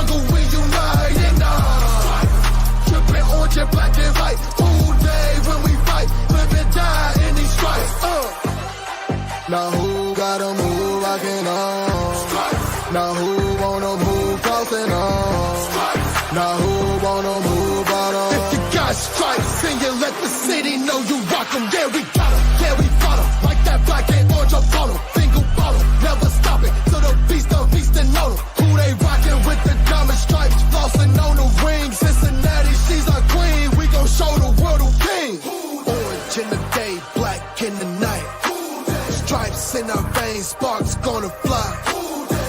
jungle, we united now. Tripping orange and black and white. All day when we fight, live and die in these stripes. Now who gotta move, I can Now who wanna move, crossing on? Now who wanna move out on? If you got stripes and you let the city know you rock them, yeah, we got them, yeah, we fought them. Like that black and orange up on them, finger bottle, never stop it, till the beast and know them. Who they rockin' with the diamond stripes, flossing on the ring, Cincinnati, she's our queen, we gon' show the world who king. Orange in the day, black in the night, stripes in our veins, sparks gonna fly.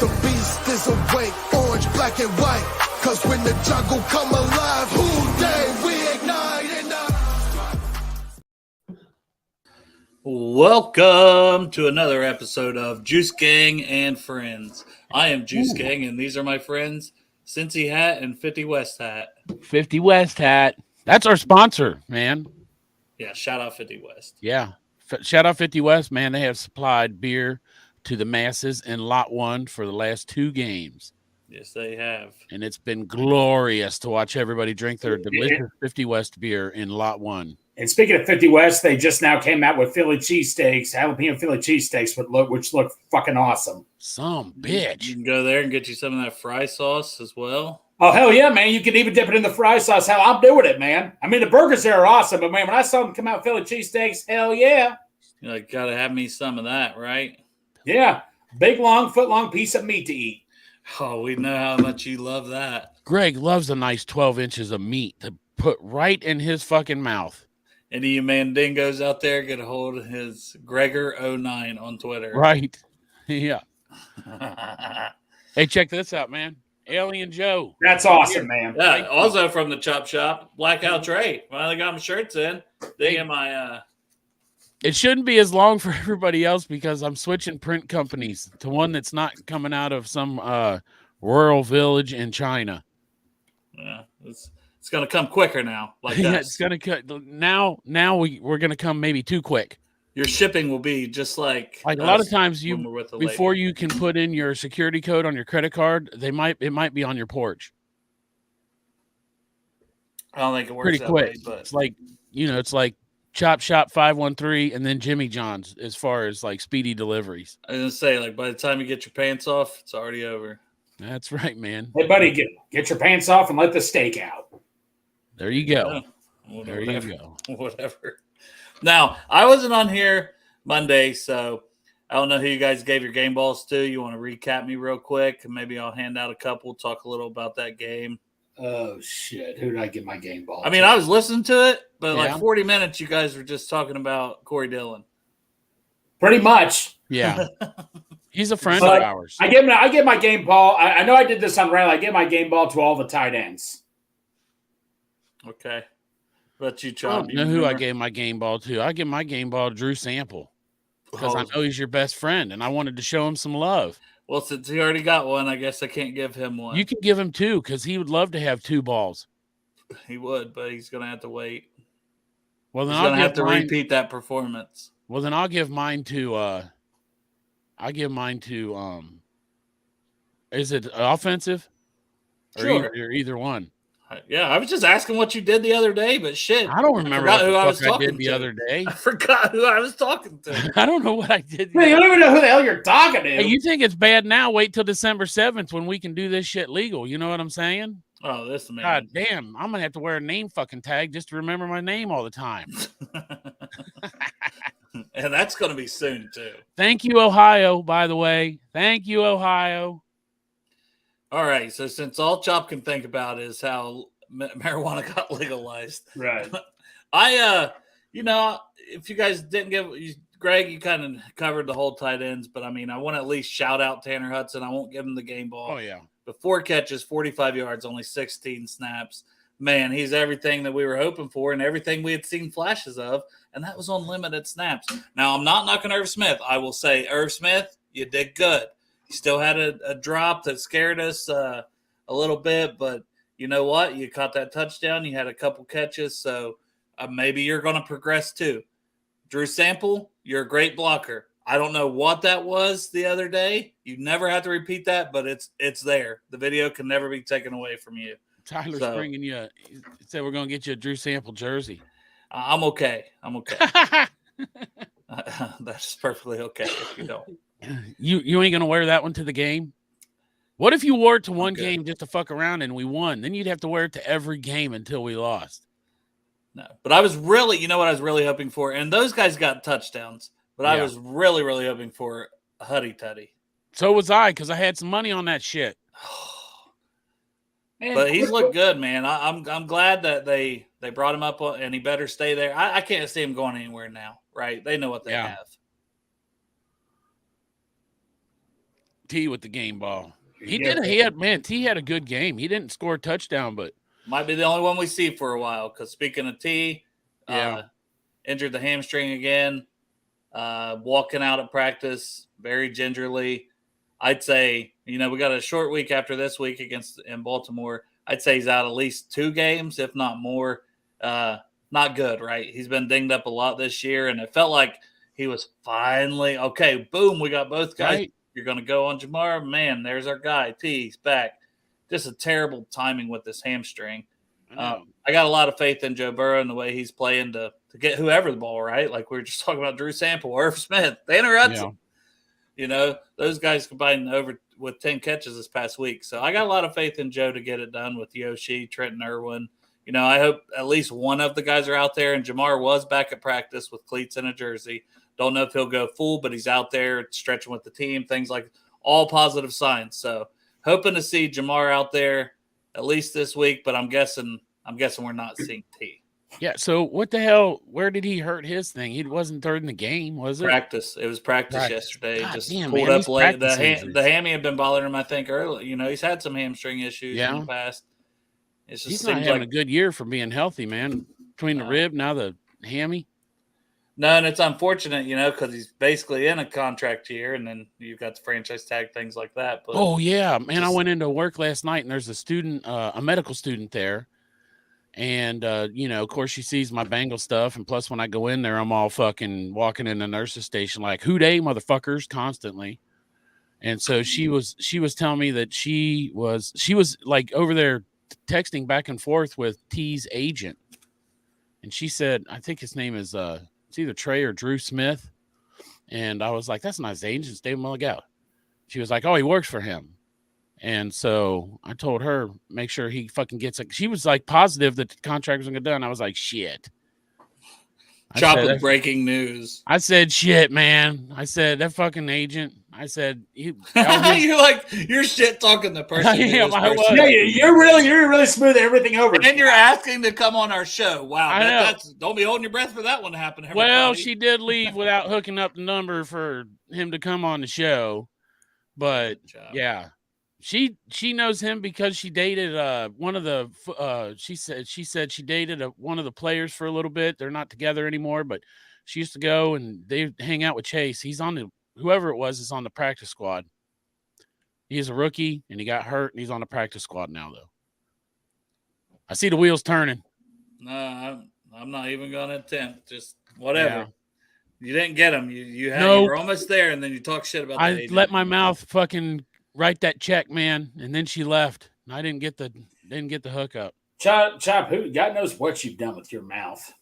The beast is awake, orange, black and white. Cause when the jungle come alive, who day we ignite and Welcome to another episode of Juice Gang and Friends. I am Juice Gang, and these are my friends, Cincy Hat and 50 West Hat. 50 West Hat. That's our sponsor, man. Yeah, shout out 50 West. Yeah. Shout out 50 West, man. They have supplied beer to the masses in Lot 1 for the last 2 games. Yes, they have. And it's been glorious to watch everybody drink their delicious 50 West beer in Lot 1. And speaking of 50 West, they just now came out with Philly cheesesteaks, jalapeno Philly cheesesteaks, which look fucking awesome. Some bitch. You can go there and get you some of that fry sauce as well. Oh, hell yeah, man. You can even dip it in the fry sauce. Hell, I'm doing it, man. I mean, the burgers there are awesome, but, man, when I saw them come out Philly cheesesteaks, hell yeah. You like, gotta have me some of that, right? Yeah. Big, long, foot-long piece of meat to eat. Oh, we know how much you love that. Greg loves a nice 12 inches of meat to put right in his fucking mouth. Any of you mandingos out there, get a hold of his Gregor09 on Twitter. Right. Yeah. Hey, check this out, man. Alien Joe. That's awesome, man. Yeah, also from the Chop Shop, Blackout Trey. Finally got my shirts in. They get my... It shouldn't be as long for everybody else because I'm switching print companies to one that's not coming out of some rural village in China. Yeah, it's going to come quicker now. Like Yeah, that. it's going to cut now. We're going to come maybe too quick. Your shipping will be just like a lot of times before lady. you can put in your security code on your credit card, it might be on your porch. I don't think it works pretty that quick. way, but it's like Chop Shop 513 and then Jimmy John's as far as like speedy deliveries. I was gonna say, like, by the time you get your pants off, it's already over. That's right, man. Hey, buddy, get your pants off and let the steak out. There you go. There you go. Whatever. Now, I wasn't on here Monday, so I don't know who you guys gave your game balls to. You want to recap me real quick? Maybe I'll hand out a couple, talk a little about that game. Oh, shit. Who did I get my game ball I mean, I was listening to it, but Yeah. like 40 minutes, you guys were just talking about Corey Dillon. Pretty much. Yeah. He's a friend But of ours. I gave my game ball. I know I did this on Riley. I gave my game ball to all the tight ends. Okay. But you, I Chop. don't know who I gave my game ball to. I give my game ball to Drew Sample because I know he's your best friend, and I wanted to show him some love. Well, since he already got one, I guess I can't give him one. You can give him 2 because he would love to have 2 balls. He would, but he's going to have to wait. Well, then He's going to have to repeat that performance. Well, then I'll give mine to is it offensive? Sure. Or either one. Yeah, I was just asking what you did the other day, but shit. I don't remember forgot what who the I was fuck I talking did the to. other day. I forgot who I was talking to. I don't know what I did. Hey, you don't even know who the hell you're talking to. Hey, you think it's bad now? Wait till December 7th when we can do this shit legal. You know what I'm saying? Oh, this man. God damn, I'm gonna have to wear a name fucking tag just to remember my name all the time. And that's going to be soon, too. Thank you, Ohio, by the way. Thank you, Ohio. All right, so since all Chop can think about is how marijuana got legalized. Right. If you guys didn't Greg, you kind of covered the whole tight ends, but I mean, I want to at least shout out Tanner Hudson. I won't give him the game ball. Oh, yeah. But 4 catches, 45 yards, only 16 snaps. Man, he's everything that we were hoping for and everything we had seen flashes of, and that was on limited snaps. Now, I'm not knocking Irv Smith. I will say, Irv Smith, you did good. You still had a drop that scared us a little bit, but you know what? You caught that touchdown. You had a couple catches, so maybe you're going to progress too. Drew Sample, you're a great blocker. I don't know what that was the other day. You never have to repeat that, but it's there. The video can never be taken away from you. Tyler's So- bringing you. He said we're gonna get you a Drew Sample jersey. I'm okay. That's perfectly okay if you don't. You ain't gonna wear that one to the game. What if you wore it to one good. game just to fuck around and we won? Then you'd have to wear it to every game until we lost. No, but I was really, you know what I was really hoping for, and those guys got touchdowns, but I Yeah. was really, really hoping for a Huddy Tuddy. So was I, because I had some money on that shit. Man, But he's looked good, man. I'm glad that they brought him up, and he better stay there. I can't see him going anywhere now, right? They know what they Yeah. have. T with the game ball. He Yeah. did. T had a good game. He didn't score a touchdown, but Might be the only one we see for a while. Because speaking of T, Yeah. injured the hamstring again. Walking out at practice very gingerly. I'd say, we got a short week after this week in Baltimore. I'd say he's out at least 2 games, if not more. Not good, right? He's been dinged up a lot this year, and it felt like he was finally okay. Boom, we got both guys. Right. You're going to go on Jamar. Man, there's our guy. T, he's back. Just a terrible timing with this hamstring. I got a lot of faith in Joe Burrow and the way he's playing to get whoever the ball, right? Like we were just talking about Drew Sample, Irv Smith, Tanner Hudson. Those guys combined over with 10 catches this past week. So I got a lot of faith in Joe to get it done with Yoshi, Trenton Irwin. I hope at least one of the guys are out there. And Jamar was back at practice with cleats and a jersey. Don't know if he'll go full, but he's out there stretching with the team, things like all positive signs. So hoping to see Jamar out there at least this week, but I'm guessing we're not seeing T. Yeah. So what the hell? Where did he hurt his thing? He wasn't third in the game, was it? Practice. It was practice yesterday. God Just damn, pulled man, up these late. practice The injuries. hammy had been bothering him, I think, early. He's had some hamstring issues in the past. It just He's not seems having like a good year for being healthy, man. Between the rib, now the hammy. no, and it's unfortunate, because he's basically in a contract year, and then you've got the franchise tag, things like that. But Oh yeah, man! I went into work last night, and there's a student, a medical student there, and of course, she sees my Bengal stuff, and plus, when I go in there, I'm all fucking walking in the nurse's station like, "Who dey, motherfuckers!" constantly. And so she was telling me that she was like over there texting back and forth with T's agent, and she said, I think his name is it's either Trey or Drew Smith, and I was like, that's not his agent, David Mulligal. She was like, oh, he works for him. And so I told her, make sure he fucking gets it. She was like positive that the contract was gonna get done. I was like, shit. Chop with breaking news. I said, shit, man. I said, that fucking agent. I said, you're shit talking the person. Yeah, I was. Yeah, you're really smooth everything over. And you're asking to come on our show. Wow, I know. Don't be holding your breath for that one to happen. Everybody. Well, she did leave without hooking up the number for him to come on the show. But yeah, she knows him because she dated one of the she said she dated one of the players for a little bit. They're not together anymore, but she used to go and they hang out with Chase. He's on the whoever it was is on the practice squad. He's a rookie and he got hurt and he's on the practice squad now though. I see the wheels turning. No, I'm not even going to attempt. Just whatever. Yeah. You didn't get him. You were almost there, and then you talk shit about. I let my mouth fucking write that check, man, and then she left. I didn't get the hookup. Chop, who? God knows what you've done with your mouth.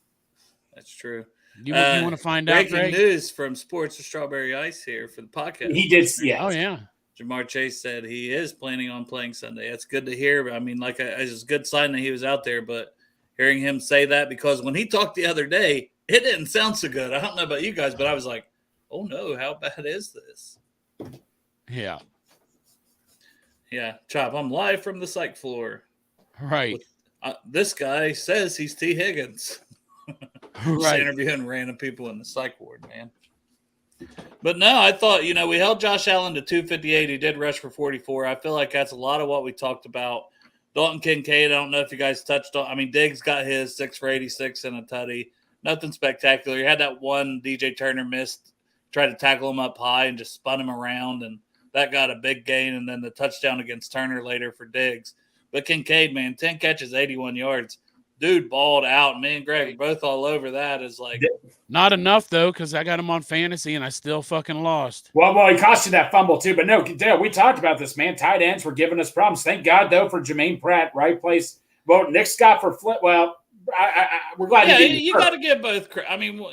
That's true. You want to find out? Breaking news from Sports with Strawberry Ice here for the podcast. He did, yeah. Oh yeah. Jamar Chase said he is planning on playing Sunday. That's good to hear. I mean, it's a good sign that he was out there, but hearing him say that, because when he talked the other day, it didn't sound so good. I don't know about you guys, but I was like, oh no, how bad is this? Yeah. Yeah. Chop, I'm live from the psych floor. Right. This guy says he's T. Higgins. Just interviewing random people in the psych ward, man. But no, I thought, we held Josh Allen to 258. He did rush for 44. I feel like that's a lot of what we talked about. Dalton Kincaid, I don't know if you guys touched on. I mean, Diggs got his 6 for 86 and a tutty. Nothing spectacular. He had that one DJ Turner missed, tried to tackle him up high and just spun him around, and that got a big gain, and then the touchdown against Turner later for Diggs. But Kincaid, man, 10 catches, 81 yards. dude balled out. Me and Greg were both all over that. Is like not enough though, because I got him on fantasy and I still fucking lost. Well, he cost you that fumble too. But no, Dale, we talked about this, man. Tight ends were giving us problems. Thank God though for Jermaine Pratt, right place. Well, Nick Scott for Flint. Well, we're glad. Yeah, you got to give both. I mean,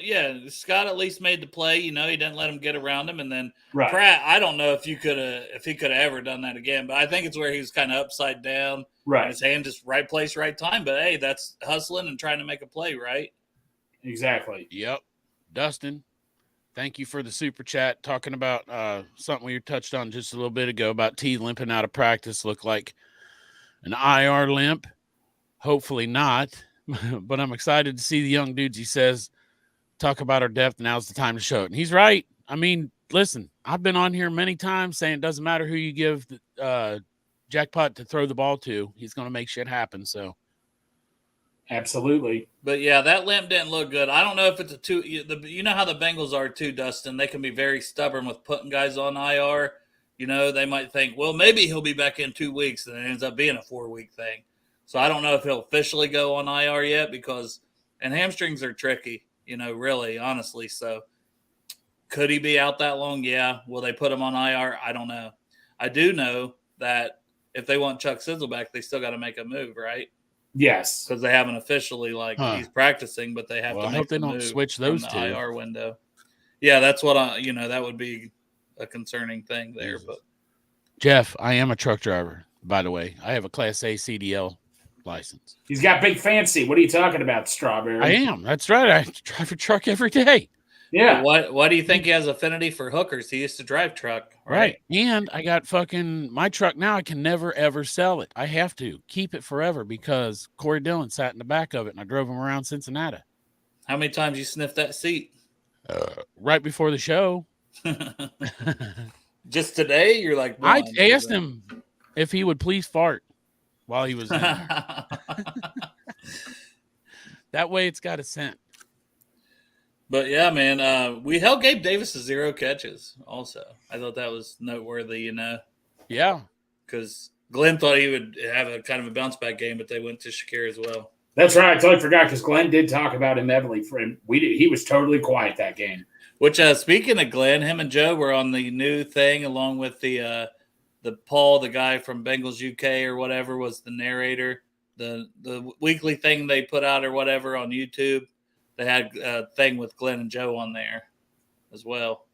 Scott at least made the play. You know, he didn't let him get around him, and then Pratt. I don't know if he could have ever done that again, but I think it's where he was kind of upside down. Right, his hand just right place, right time. But hey, that's hustling and trying to make a play, right? Exactly. Yep. Dustin, thank you for the super chat. Talking about something we touched on just a little bit ago about T limping out of practice. Looked like an IR limp. Hopefully not. But I'm excited to see the young dudes. He says, talk about our depth. Now's the time to show it. And he's right. I mean, listen, I've been on here many times saying it doesn't matter who you give the jackpot to throw the ball to. He's going to make shit happen. So, absolutely. But yeah, that limp didn't look good. I don't know if it's you know how the Bengals are too, Dustin. They can be very stubborn with putting guys on IR. You know, they might think, well, maybe he'll be back in 2 weeks, and it ends up being a 4-week thing. So I don't know if he'll officially go on IR yet and hamstrings are tricky, you know, really, honestly. So could he be out that long? Yeah. Will they put him on IR? I don't know. I do know that if they want Chuck Sizzle back, they still got to make a move, right? Yes. Because they haven't officially, he's practicing, but they have to make I hope they don't switch those two. IR window. Yeah, that's what that would be a concerning thing there. But Jeff, I am a truck driver, by the way. I have a Class A CDL license. He's got big fancy. What are you talking about, Strawberry? I am. That's right. I drive a truck every day. Yeah. Why do you think he has affinity for hookers? He used to drive truck. Right. And I got my truck now. I can never, ever sell it. I have to keep it forever because Corey Dillon sat in the back of it and I drove him around Cincinnati. How many times you sniffed that seat? Right before the show. Just today? You're like, I asked him if he would please fart while he was in there. That way it's got a scent. But yeah, man, we held Gabe Davis to 0 catches also. I thought that was noteworthy, you know. Yeah. Because Glenn thought he would have a kind of a bounce back game, but they went to Shakir as well. That's right. I totally forgot because Glenn did talk about him heavily for him. He was totally quiet that game. Which, speaking of Glenn, him and Joe were on the new thing along with the Paul, the guy from Bengals UK or whatever, was the narrator. The weekly thing they put out or whatever on YouTube, they had a thing with Glenn and Joe on there as well.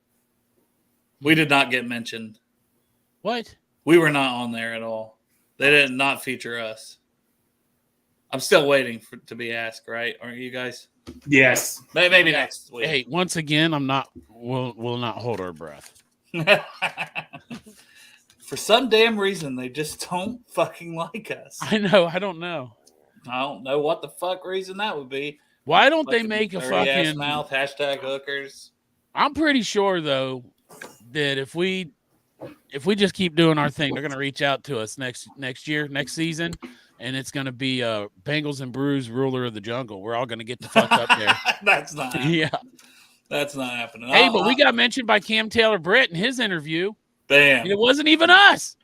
We did not get mentioned. What? We were not on there at all. They did not feature us. I'm still waiting to be asked, right? Aren't you guys? Yes. Maybe next week. Hey, once again, we'll not hold our breath. For some damn reason, they just don't fucking like us. I know. I don't know. I don't know what the fuck reason that would be. Why don't they make a fucking mouth hashtag hookers? I'm pretty sure though that if we just keep doing our thing, they're gonna reach out to us next year, next season, and it's gonna be Bengals and Brews ruler of the jungle. We're all gonna get the fuck up there. That's not happening. Yeah. That's not happening. Hey, but we got mentioned by Cam Taylor-Britt in his interview. Damn. And it wasn't even us.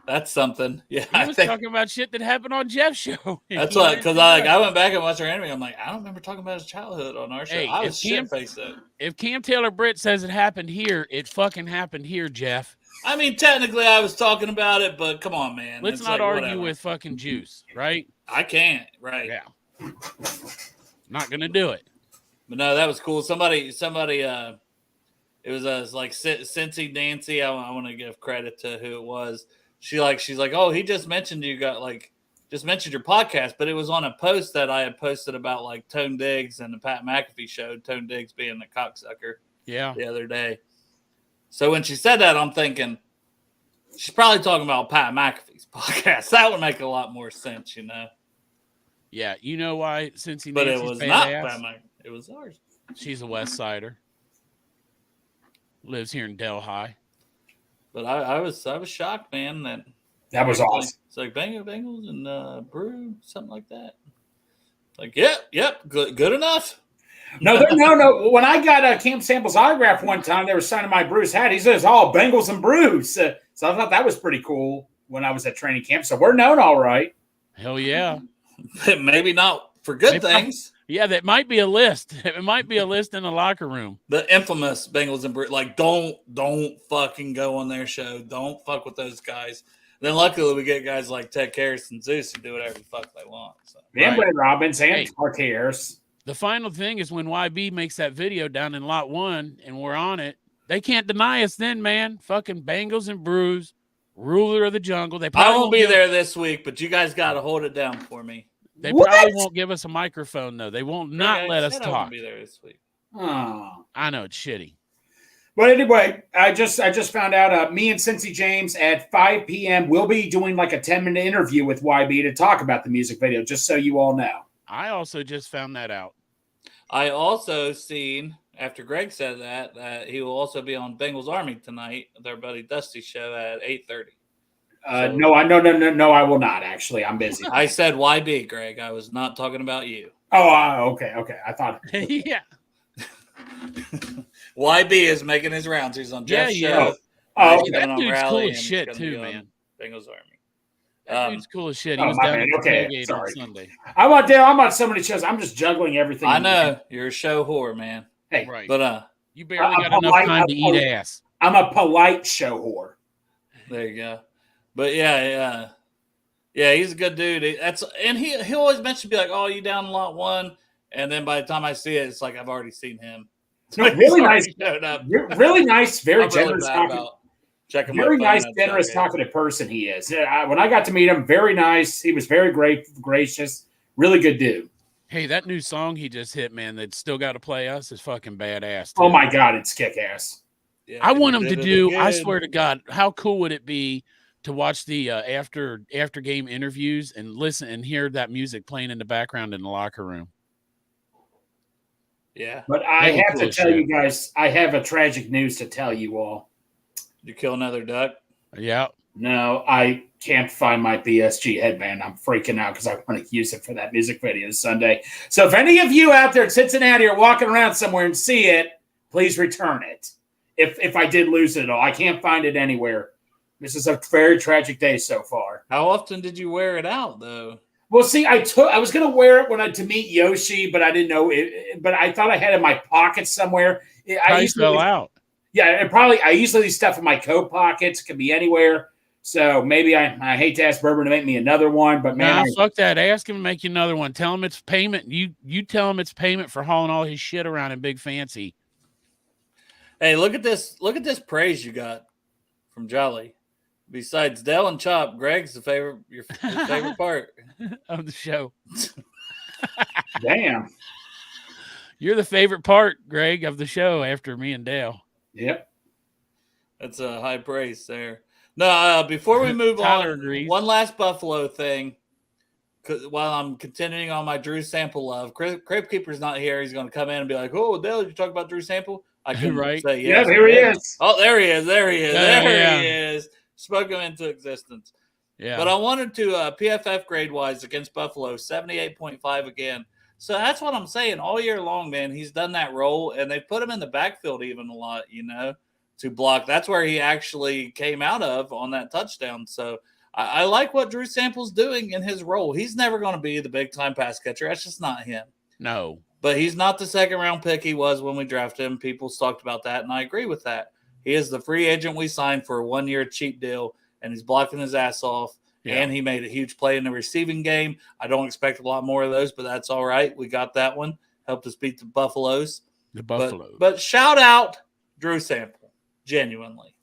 That's something. Yeah. He was talking about shit that happened on Jeff's show. That's what, because I went back and watched our interview. I'm like, I don't remember talking about his childhood on our show. Hey, I was shit-faced though. If Cam Taylor-Britt says it happened here, it fucking happened here, Jeff. I mean, technically I was talking about it, but come on, man. Let's not argue with fucking juice, right? I can't, right? Yeah. Not going to do it. But no, that was cool. Somebody it was like Cincy Nancy. I want to give credit to who it was. She's like, oh, he just mentioned your podcast, but it was on a post that I had posted about like Tone Diggs and the Pat McAfee show. Tone Diggs being the cocksucker. Yeah. The other day. So when she said that, I'm thinking she's probably talking about Pat McAfee's podcast. That would make a lot more sense, you know. Yeah, you know why Cincy Nancy's but it was not Pat McAfee. It was ours. She's a West Sider. Lives here in Delhi. But I was shocked, man. That was awesome. It's like Bengals and Brew, something like that. Like, yep, good enough. No. When I got Cam Sample's autograph one time, they were signing my Brews hat. He says, "Oh, Bengals and Brews." So I thought that was pretty cool when I was at training camp. So we're known all right. Hell yeah. Maybe not for good things. Yeah, that might be a list. It might be a list in the locker room. The infamous Bengals and like don't fucking go on their show. Don't fuck with those guys. Then luckily we get guys like Ted Karras and Zeus who do whatever the fuck they want. So. And Brad Robbins and Harris. The final thing is when YB makes that video down in lot 1 and we're on it, they can't deny us then, man. Fucking Bengals and Brews, ruler of the jungle. I won't be there this week, but you guys got to hold it down for me. They probably won't give us a microphone, though. They won't let us talk. I won't be there this week. Oh. I know, it's shitty. But anyway, I just found out me and Cincy James at 5 p.m. we'll be doing like a 10-minute interview with YB to talk about the music video, just so you all know. I also just found that out. I also seen, after Greg said that he will also be on Bengals Army tonight, their buddy Dusty's show at 8:30. No, I will not, actually. I'm busy. I said YB, Greg. I was not talking about you. Oh, okay. I thought. Yeah. YB is making his rounds. He's on Jeff's show. Oh, that dude's cool as shit, too, man. Bengals Army. That dude's cool as shit. He was down at Tailgate on Sunday. I'm on so many shows. I'm just juggling everything. I know. You're a show whore, man. Hey. Right. But you barely got enough time to eat ass. I'm a polite show whore. There you go. But yeah, he's a good dude. He always mentions be like, "Oh, you down in lot 1," and then by the time I see it, it's like I've already seen him. Really nice, really nice, very generous. Very nice, generous, talkative person he is. When I got to meet him, very nice. He was very gracious, really good dude. Hey, that new song he just hit, man, that Still Got to Play Us is fucking badass. Too. Oh my God, it's kick ass. Yeah, I want him to do. I swear to God, how cool would it be to watch the after game interviews and listen and hear that music playing in the background in the locker room? Yeah, but I have to tell you guys, I have a tragic news to tell you all. You kill another duck? Yeah. No, I can't find my BSG headband. I'm freaking out because I want to use it for that music video Sunday. So if any of you out there in Cincinnati are walking around somewhere and see it, please return it. If I did lose it at all, I can't find it anywhere. This is a very tragic day so far. How often did you wear it out, though? Well, see, I was going to wear it to meet Yoshi, but I didn't know it. But I thought I had it in my pocket somewhere. I fell out. Yeah, I usually leave stuff in my coat pockets. It can be anywhere. So maybe I hate to ask Bourbon to make me another one, but man, fuck that. Ask him to make you another one. Tell him it's payment. You tell him it's payment for hauling all his shit around in Big Fancy. Hey, look at this praise you got from Jolly. Besides Dell and Chop, Greg's your favorite part of the show. Damn. You're the favorite part, Greg, of the show after me and Dale. Yep. That's a high praise there. No, before we move on, agrees. One last Buffalo thing. While I'm continuing on my Drew Sample love, Crib Keeper's not here. He's going to come in and be like, "Oh, Dale, you talk about Drew Sample?" I can say yes. Yeah, here he is. Oh, there he is. He is. Spoke him into existence. Yeah. But I wanted to PFF grade wise against Buffalo 78.5 again. So that's what I'm saying all year long, man. He's done that role, and they put him in the backfield even a lot, to block. That's where he actually came out of on that touchdown. So I like what Drew Sample's doing in his role. He's never going to be the big-time pass catcher. That's just not him. No. But he's not the second-round pick he was when we drafted him. People talked about that, and I agree with that. He is the free agent we signed for a one-year cheap deal, and he's blocking his ass off. Yeah. And he made a huge play in the receiving game. I don't expect a lot more of those, but that's all right. We got that one. Helped us beat the Buffaloes. But shout out Drew Sample, genuinely.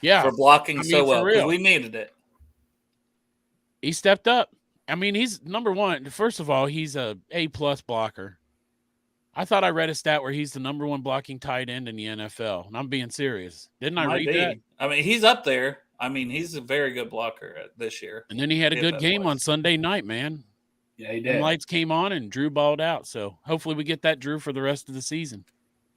Yeah. For blocking so well, because we needed it. He stepped up. I mean, he's number one. First of all, he's a A-plus blocker. I thought I read a stat where he's the number one blocking tight end in the NFL, and I'm being serious. Didn't I read that? I mean, he's up there. I mean, he's a very good blocker this year. And then he had a good game on Sunday night, man. Yeah, he did. And lights came on, and Drew balled out. So hopefully we get that Drew for the rest of the season.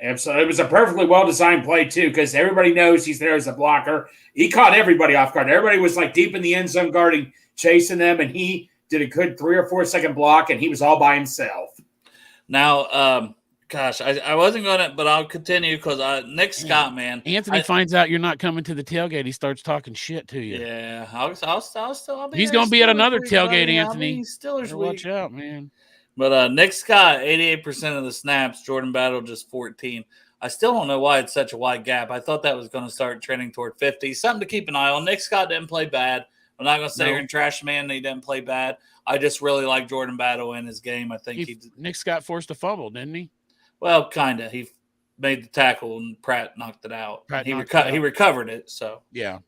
Absolutely. It was a perfectly well-designed play, too, because everybody knows he's there as a blocker. He caught everybody off guard. Everybody was, deep in the end zone guarding, chasing them, and he did a good 3 or 4 second block, and he was all by himself. Now, Gosh, I wasn't going to, but I'll continue because Nick Scott, man. Anthony finds out you're not coming to the tailgate. He starts talking shit to you. Yeah, I'll still be He's there going to be at Steelers another week, tailgate, buddy. Anthony. I'll be Steelers Watch week. out, man. But Nick Scott, 88% of the snaps. Jordan Battle, just 14. I still don't know why it's such a wide gap. I thought that was going to start trending toward 50. Something to keep an eye on. Nick Scott didn't play bad. I'm not going to sit here and trash man. He didn't play bad. I just really like Jordan Battle in his game. I think Nick Scott forced a fumble, didn't he? Well, kind of. He made the tackle and Pratt knocked it out. He recovered it. So yeah.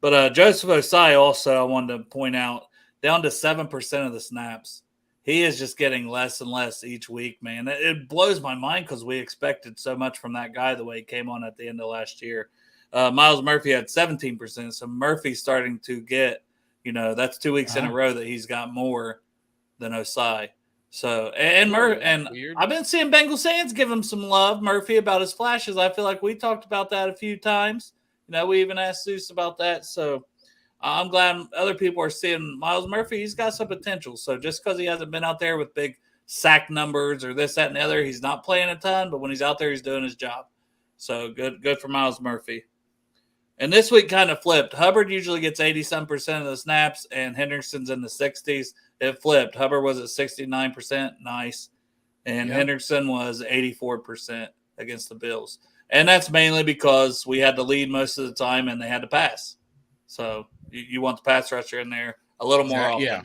But Joseph Osai also, I wanted to point out, down to 7% of the snaps. He is just getting less and less each week, man. It blows my mind because we expected so much from that guy the way he came on at the end of last year. Miles Murphy had 17%. So Murphy's starting to get, that's 2 weeks in a row that he's got more than Osai. So, and I've been seeing Bengal fans give him some love, Murphy, about his flashes. I feel like we talked about that a few times. We even asked Zeus about that. So I'm glad other people are seeing Miles Murphy. He's got some potential. So just because he hasn't been out there with big sack numbers or this, that, and the other, he's not playing a ton. But when he's out there, he's doing his job. So good for Miles Murphy. And this week kind of flipped. Hubbard usually gets 80-some% of the snaps, and Henderson's in the 60s. It flipped. Hubbard was at 69%. Nice. And Henderson was 84% against the Bills. And that's mainly because we had the lead most of the time and they had to pass. So you want the pass rusher in there a little more often. Yeah.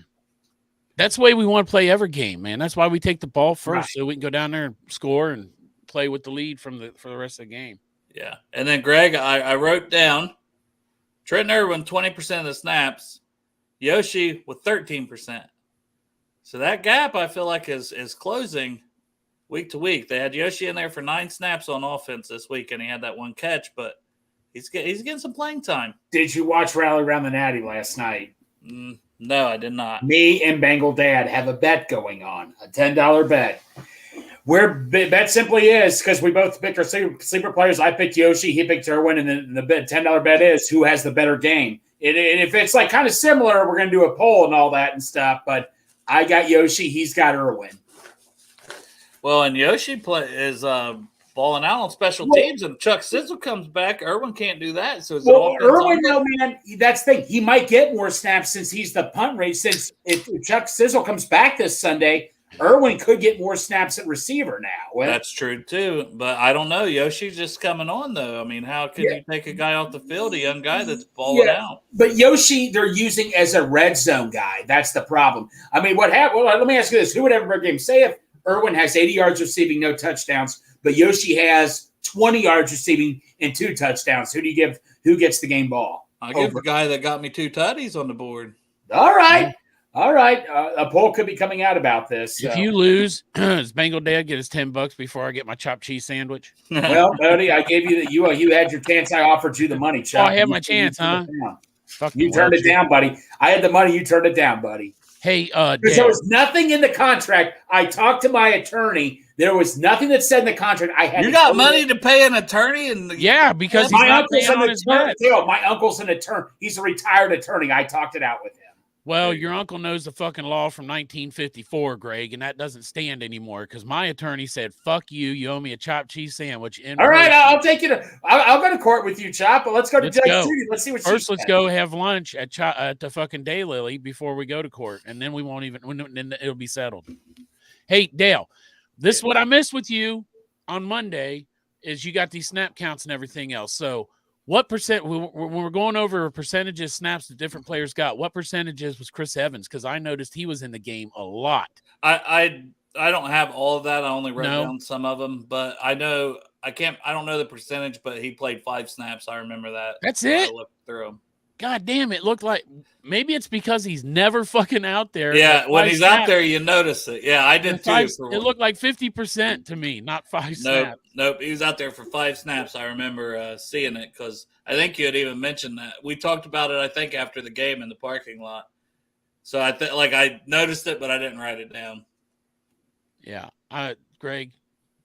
That's the way we want to play every game, man. That's why we take the ball first so we can go down there and score and play with the lead for the rest of the game. Yeah. And then, Greg, I wrote down Trent Irwin, 20% of the snaps, Yoshi with 13%. So that gap, I feel like, is closing week to week. They had Yoshi in there for 9 snaps on offense this week, and he had that one catch, but he's getting some playing time. Did you watch Rally Around the Natty last night? No, I did not. Me and Bengal Dad have a bet going on, a $10 bet. Where bet simply is, because we both picked our sleeper players. I picked Yoshi, he picked Irwin, and the $10 bet is who has the better game. And if it's like kind of similar, we're going to do a poll and all that and stuff. But I got Yoshi, he's got Irwin. Well, and Yoshi is balling out on special teams, and Chuck Sizzle comes back. Irwin can't do that. So Irwin, though, man, that's the thing. He might get more snaps since he's the punt rate. Since if Chuck Sizzle comes back this Sunday, Irwin could get more snaps at receiver now. Well, that's true, too. But I don't know. Yoshi's just coming on, though. I mean, how could you take a guy off the field, a young guy that's balling out? But Yoshi, they're using as a red zone guy. That's the problem. I mean, what happened? Well, let me ask you this. Who would ever game? Say if Irwin has 80 yards receiving, no touchdowns, but Yoshi has 20 yards receiving and 2 touchdowns. Who do you give? Who gets the game ball? I give the guy that got me 2 tutties on the board. All right. All right. A poll could be coming out about this. So. If you lose, does Bengal Dad get his $10 before I get my chopped cheese sandwich? Well, Bodie, I gave you you had your chance. I offered you the money, Chuck. Oh, I had my chance, huh? You turned it down, buddy. I had the money. You turned it down, buddy. Hey, because there was nothing in the contract. I talked to my attorney. There was nothing that said in the contract. I had. You got money to pay an attorney, and because my uncle's an attorney. My uncle's an attorney. He's a retired attorney. I talked it out with him. Well, your uncle knows the fucking law from 1954, Greg, and that doesn't stand anymore because my attorney said, fuck you, you owe me a chopped cheese sandwich. All right, I'll take you to – I'll go to court with you, Chop, but let's go to Judge Judy. Let's see what First, let's go have lunch at the fucking Daylily before we go to court, and then we won't even – then it'll be settled. Hey, Dale, this is what I missed with you on Monday is you got these snap counts and everything else. So – what percent when we're going over percentages snaps that different players got? What percentages was Chris Evans? Because I noticed he was in the game a lot. I don't have all of that. I only wrote down some of them, but I know I don't know the percentage, but he played 5 snaps. I remember that. That's it. I looked through them. God damn, it looked like maybe it's because he's never fucking out there. Yeah, when he's out there, you notice it. Yeah, I did too. It looked like 50% to me, not 5 snaps. Nope. He was out there for 5 snaps. I remember seeing it because I think you had even mentioned that. We talked about it, I think, after the game in the parking lot. So I noticed it, but I didn't write it down. Yeah, Greg,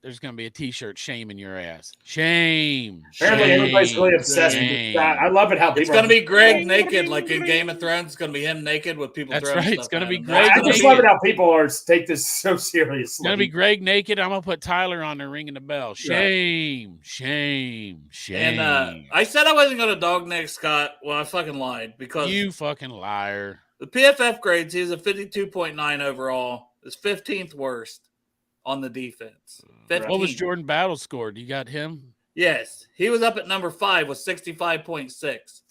there's going to be a T-shirt shaming your ass. Shame. Apparently, everybody's really obsessed with Shame. that. I love it how people. It's going to be Greg naked, like in Game of Thrones. It's going to be him naked with people That's throwing right. stuff It's going to at be him. Greg. I just love it how people take this so seriously. It's going to be Greg naked. I'm going to put Tyler on there ringing the bell. Shame. Right. Shame. Shame. And I said I wasn't going to dog Nick Scott. Well, I fucking lied because you fucking liar. The PFF grades, he has a 52.9 overall. It's 15th worst on the defense. 15th. What was Jordan Battle scored? You got him? Yes. He was up at number 5 with 65.6.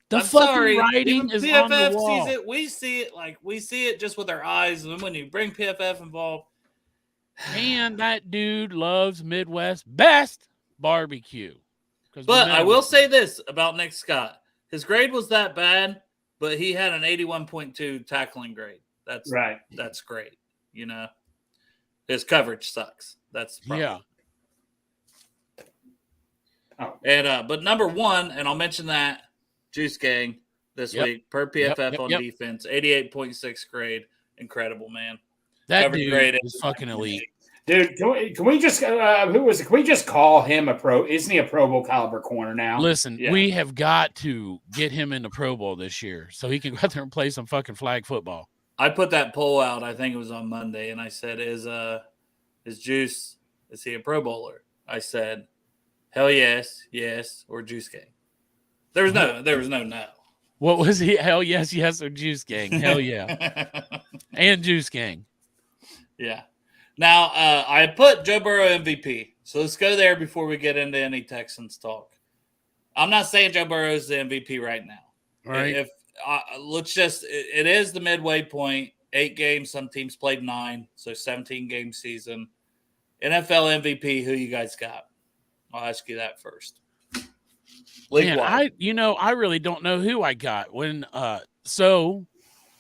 The fucking writing is PFF on the wall. sees it. We see it just with our eyes. And when you bring PFF involved. Man, that dude loves Midwest best barbecue. But I will say this about Nick Scott. His grade was that bad, but he had an 81.2 tackling grade. That's right. That's great. You know, his coverage sucks. That's the problem. Oh. And but number 1, and I'll mention that Juice Gang this week per PFF on defense, 88.6 grade, incredible man. That coverage dude grade is fucking elite. Dude, can we just who was it? Can we just call him a pro? Isn't he a Pro Bowl caliber corner now? Listen, we have got to get him in the Pro Bowl this year so he can go out there and play some fucking flag football. I put that poll out, I think it was on Monday, and I said, is Juice, is he a Pro Bowler? I said, hell yes, or Juice Gang. There was no. What was he? Hell yes, or Juice Gang. Hell yeah. And Juice Gang. Yeah. Now, I put Joe Burrow MVP. So let's go there before we get into any Texans talk. I'm not saying Joe Burrow is the MVP right now. Right. If it is the midway point. 8 games. Some teams played 9, so 17-game season. NFL MVP, who you guys got? I'll ask you that first. Man, I really don't know who I got. So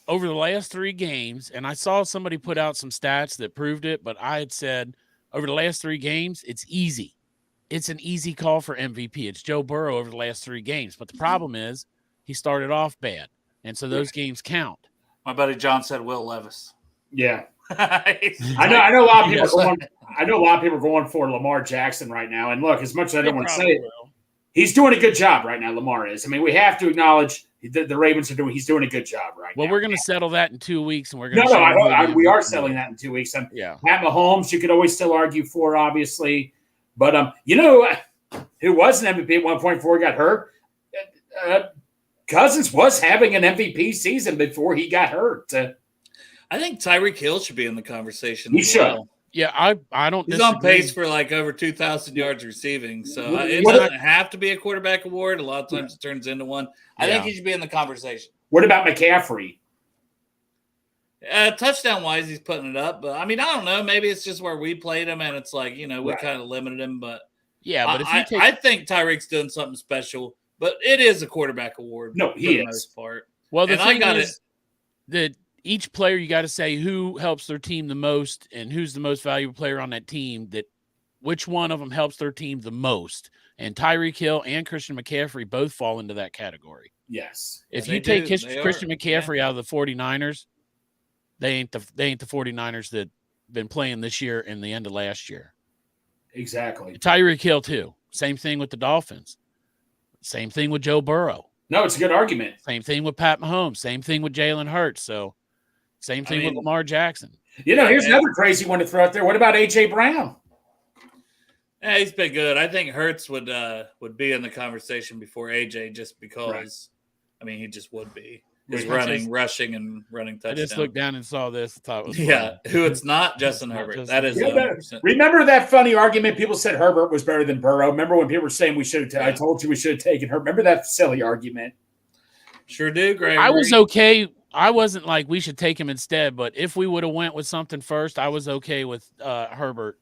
over the last 3 games, and I saw somebody put out some stats that proved it, but I had said over the last 3 games, it's easy. It's an easy call for MVP. It's Joe Burrow over the last 3 games. But the problem is he started off bad, and so those games count. My buddy John said Will Levis. Yeah. I know a lot of people are going for Lamar Jackson right now. And look, as much as I don't want to say it, he's doing a good job right now, Lamar is. I mean, we have to acknowledge the Ravens are he's doing a good job right now. Well, we're going to settle that in 2 weeks, and we're going to we are settling that in 2 weeks. Pat Mahomes, you could always still argue for, obviously. But, who was an MVP at one point before he got hurt? Cousins was having an MVP season before he got hurt. I think Tyreek Hill should be in the conversation. He should. Well. Yeah, I don't. He's on pace for like over 2,000 yards receiving, so it doesn't have to be a quarterback award. A lot of times it turns into one. I think he should be in the conversation. What about McCaffrey? Touchdown wise, he's putting it up, but I mean, I don't know. Maybe it's just where we played him, and it's like we kind of limited him. But but I think Tyreek's doing something special. But it is a quarterback award. No, he is. For the most part. Well, the thing is that each player, you got to say who helps their team the most and who's the most valuable player on that team, which one of them helps their team the most. And Tyreek Hill and Christian McCaffrey both fall into that category. Yes. If you take Christian McCaffrey out of the 49ers, they ain't the 49ers that been playing this year and the end of last year. Exactly. Tyreek Hill, too. Same thing with the Dolphins. Same thing with Joe Burrow. No, it's a good argument. Same thing with Pat Mahomes. Same thing with Jalen Hurts. So, same thing with Lamar Jackson. Here's another crazy one to throw out there. What about A.J. Brown? Yeah, he's been good. I think Hurts would be in the conversation before A.J. just because, right. I mean, he just would be. He's rushing and running touchdowns. I just looked down and saw this. Thought it was who it's not, Justin Herbert. That is 100%. Remember that funny argument? People said Herbert was better than Burrow. Remember when people were saying we should have I told you we should have taken Herbert. Remember that silly argument? Sure do, Greg. I was okay. I wasn't like we should take him instead, but if we would have went with something first, I was okay with Herbert.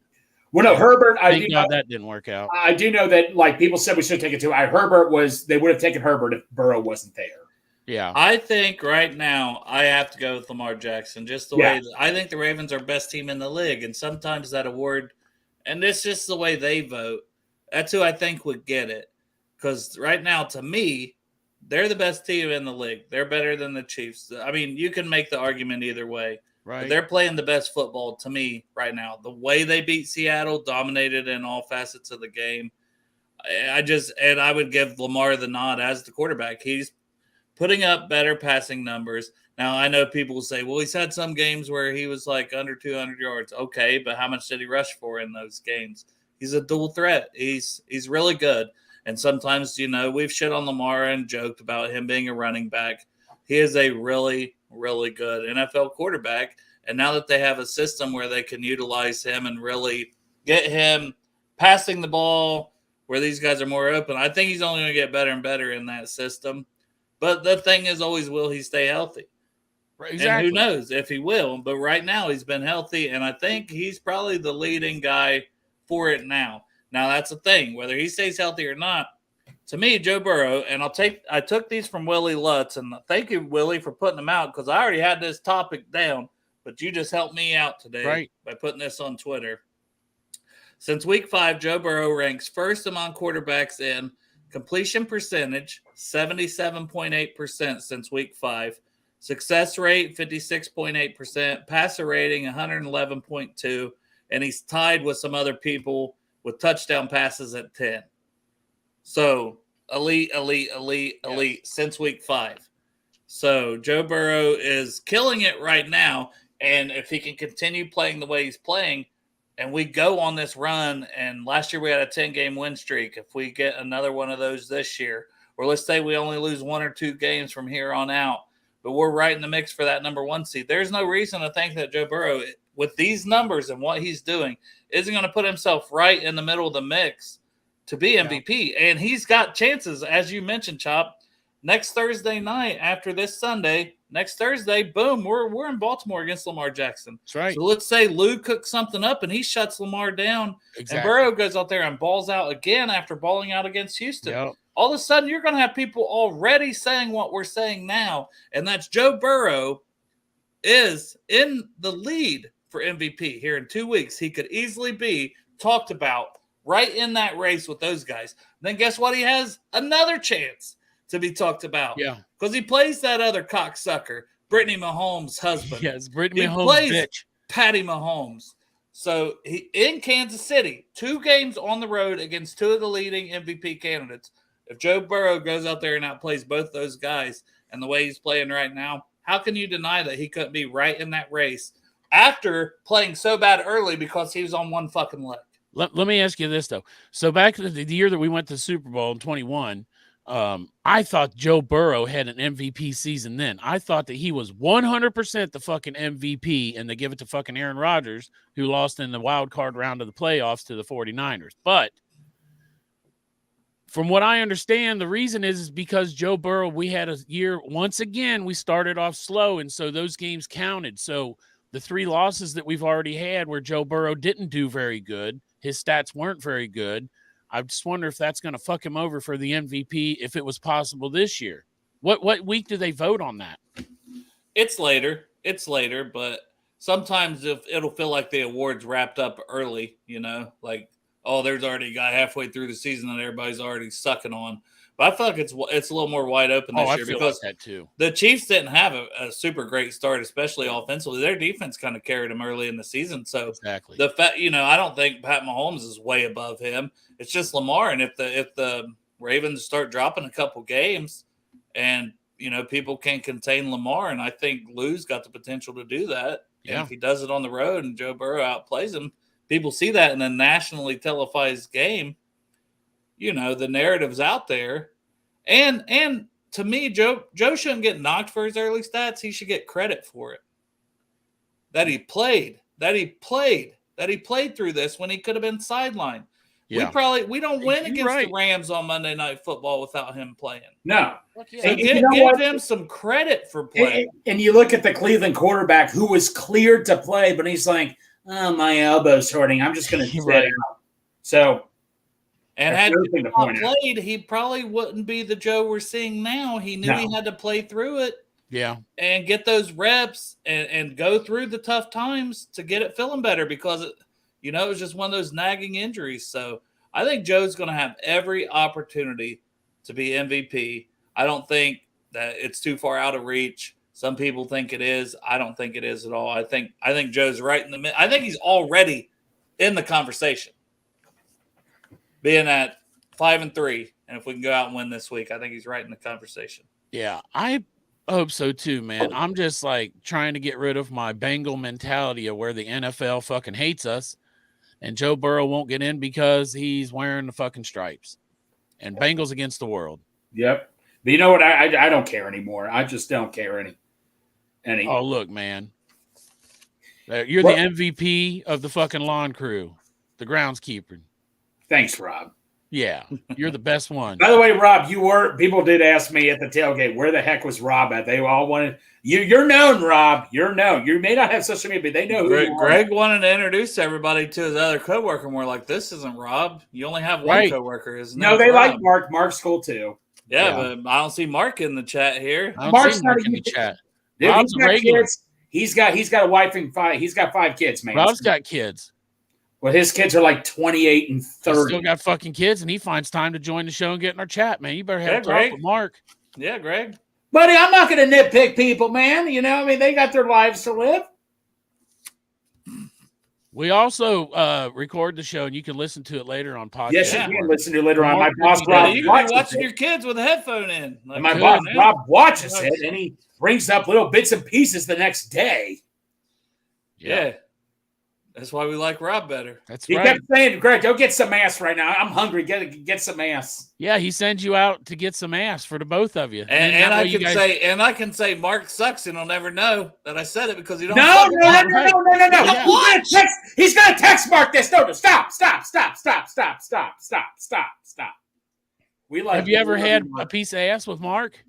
Well, no, Herbert. Thank God that didn't work out. I do know that like people said we should take it too. They would have taken Herbert if Burrow wasn't there. Yeah. I think right now I have to go with Lamar Jackson. Just the way I think the Ravens are best team in the league. And sometimes that award, and it's just the way they vote, that's who I think would get it. Because right now, to me, they're the best team in the league. They're better than the Chiefs. I mean, you can make the argument either way. Right. They're playing the best football to me right now. The way they beat Seattle, dominated in all facets of the game. I would give Lamar the nod as the quarterback. He's putting up better passing numbers. Now, I know people will say, well, he's had some games where he was like under 200 yards. Okay, but how much did he rush for in those games? He's a dual threat. He's really good. And sometimes, we've shit on Lamar and joked about him being a running back. He is a really, really good NFL quarterback. And now that they have a system where they can utilize him and really get him passing the ball where these guys are more open, I think he's only going to get better and better in that system. But the thing is always, will he stay healthy? Right, exactly. And who knows if he will. But right now he's been healthy, and I think he's probably the leading guy for it now. Now, that's the thing. Whether he stays healthy or not, to me, Joe Burrow, and I took these from Willie Lutz, and thank you, Willie, for putting them out, because I already had this topic down, but you just helped me out today by putting this on Twitter. Since week 5, Joe Burrow ranks first among quarterbacks in completion percentage, 77.8% since week 5. Success rate, 56.8%. Passer rating, 111.2. And he's tied with some other people with touchdown passes at 10. So, elite since week 5. So, Joe Burrow is killing it right now. And if he can continue playing the way he's playing, and we go on this run, and last year we had a 10-game win streak. If we get another one of those this year, or let's say we only lose 1 or 2 games from here on out, but we're right in the mix for that number 1 seed, there's no reason to think that Joe Burrow, with these numbers and what he's doing, isn't going to put himself right in the middle of the mix to be MVP. Yeah. And he's got chances, as you mentioned, Chop. Next Thursday night, after this Sunday, next Thursday, boom, we're in Baltimore against Lamar Jackson. That's right. So let's say Lou cooks something up and he shuts Lamar down. Exactly. And Burrow goes out there and balls out again after balling out against Houston. Yep. All of a sudden, you're going to have people already saying what we're saying now, and that's Joe Burrow is in the lead for MVP here in 2 weeks. He could easily be talked about right in that race with those guys. Then guess what? He has another chance to be talked about. Yeah. Because he plays that other cocksucker, Brittany Mahomes' husband. Yes, Brittany Mahomes' bitch. Patty Mahomes. So he in Kansas City, 2 games on the road against 2 of the leading MVP candidates. If Joe Burrow goes out there and outplays both those guys and the way he's playing right now, how can you deny that he couldn't be right in that race after playing so bad early because he was on one fucking leg? Let me ask you this, though. So back to the year that we went to the Super Bowl in 21, I thought Joe Burrow had an MVP season then. I thought that he was 100% the fucking MVP, and they give it to fucking Aaron Rodgers, who lost in the wild card round of the playoffs to the 49ers. But from what I understand, the reason is because Joe Burrow, we had a year, once again, we started off slow, and so those games counted. So the 3 losses that we've already had where Joe Burrow didn't do very good, his stats weren't very good, I just wonder if that's going to fuck him over for the MVP if it was possible this year. What week do they vote on that? It's later, but sometimes if it'll feel like the awards wrapped up early, like, oh, there's already a guy halfway through the season that everybody's already sucking on. But I feel like it's a little more wide open this year because like that too. The Chiefs didn't have a super great start, especially offensively. Their defense kind of carried them early in the season. So exactly. The fact, I don't think Pat Mahomes is way above him. It's just Lamar, and if the Ravens start dropping a couple games, and people can contain Lamar, and I think Lou's got the potential to do that. Yeah. And if he does it on the road and Joe Burrow outplays him, people see that in a nationally televised game. The narrative's out there. And to me, Joe shouldn't get knocked for his early stats. He should get credit for it. That he played through this when he could have been sidelined. Yeah. We don't win against the Rams on Monday Night Football without him playing. No. So give him some credit for playing. And you look at the Cleveland quarterback who was cleared to play, but he's like, oh, my elbow's hurting. I'm just going to sit out. So, and had he not played, he probably wouldn't be the Joe we're seeing now. He knew he had to play through it. Yeah. And get those reps and go through the tough times to get it feeling better because, it was just one of those nagging injuries. So I think Joe's going to have every opportunity to be MVP. I don't think that it's too far out of reach. Some people think it is. I don't think it is at all. I think Joe's right in the middle. I think he's already in the conversation. Being at 5-3, and if we can go out and win this week, I think he's right in the conversation. Yeah, I hope so too, man. I'm just like trying to get rid of my Bengal mentality of where the NFL fucking hates us, and Joe Burrow won't get in because he's wearing the fucking stripes. And Bengals against the world. Yep. But you know what? I don't care anymore. I just don't care any. Oh, look, man. You're the MVP of the fucking lawn crew, the groundskeeper. Thanks, Rob. Yeah, you're the best one. By the way, Rob, people did ask me at the tailgate, where the heck was Rob at? They all wanted you're known, Rob. You're known. You may not have social media, but they know who you are. Greg wanted to introduce everybody to his other coworker, and we're like, this isn't Rob. You only have one coworker, isn't it? No, they like Mark. Mark's cool too. Yeah, but I don't see Mark in the chat here. Mark's not in the chat. Dude, Rob's a regular. Kids. He's got a wife and 5. He's got 5 kids, man. Rob's got kids. Well, his kids are like 28 and 30. He's still got fucking kids, and he finds time to join the show and get in our chat, man. You better have a talk with Mark. Yeah, Greg. Buddy, I'm not going to nitpick people, man. You know, I mean, they got their lives to live. We also record the show, and you can listen to it later on podcast. Yes, you can listen to it later on. My boss, Rob, you can be watching your kids with a headphone in. Like, my boss, Rob, watches it, and he brings up little bits and pieces the next day. Yeah. That's why we like Rob better. He kept saying, Greg, go get some ass right now. I'm hungry. Get some ass. Yeah, he sends you out to get some ass for the both of you. And I can say Mark sucks and he'll never know that I said it because you don't. No. Yeah. What? He's gonna text Mark this. No, stop. Have you ever had a piece of ass with Mark?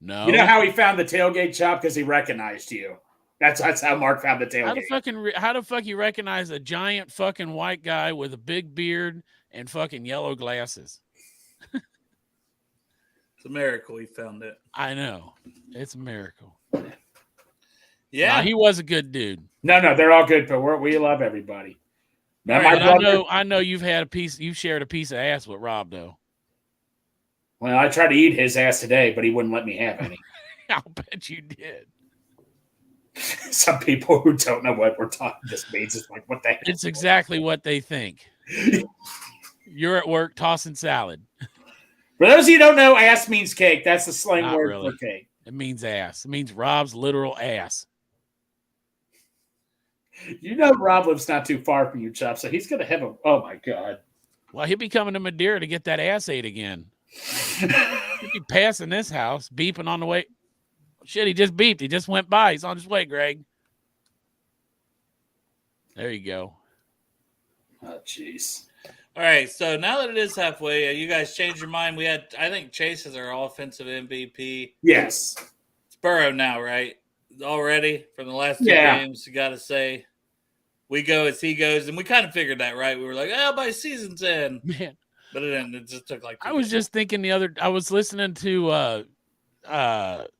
No. You know how he found the tailgate shop? Because he recognized you. That's how Mark found the tailgate. How the fuck you recognize a giant fucking white guy with a big beard and fucking yellow glasses? It's a miracle he found it. I know. It's a miracle. Yeah. He was a good dude. No, they're all good, but we love everybody. Now, I know you've shared a piece of ass with Rob though. Well, I tried to eat his ass today, but he wouldn't let me have any. I'll bet you did. Some people who don't know what we're talking this means is like, what the hell? It's exactly what they think. You're at work tossing salad. For those of you who don't know, ass means cake. That's the slang word for cake. It means ass. It means Rob's literal ass. You know Rob lives not too far from you, Chop, so he's going to have a... Oh, my God. Well, he'll be coming to Madeira to get that ass ate again. He'll be passing this house, beeping on the way... Shit, he just beeped. He just went by. He's on his way, Greg. There you go. Oh, jeez. All right, so now that it is halfway, you guys changed your mind. I think Chase is our offensive MVP. Yes. It's Burrow now, right? Already from the last 2 games, you got to say we go as he goes, and we kind of figured that, right? We were like, by season's end, man. But it didn't. It just took like 2 I was games. just thinking I was listening to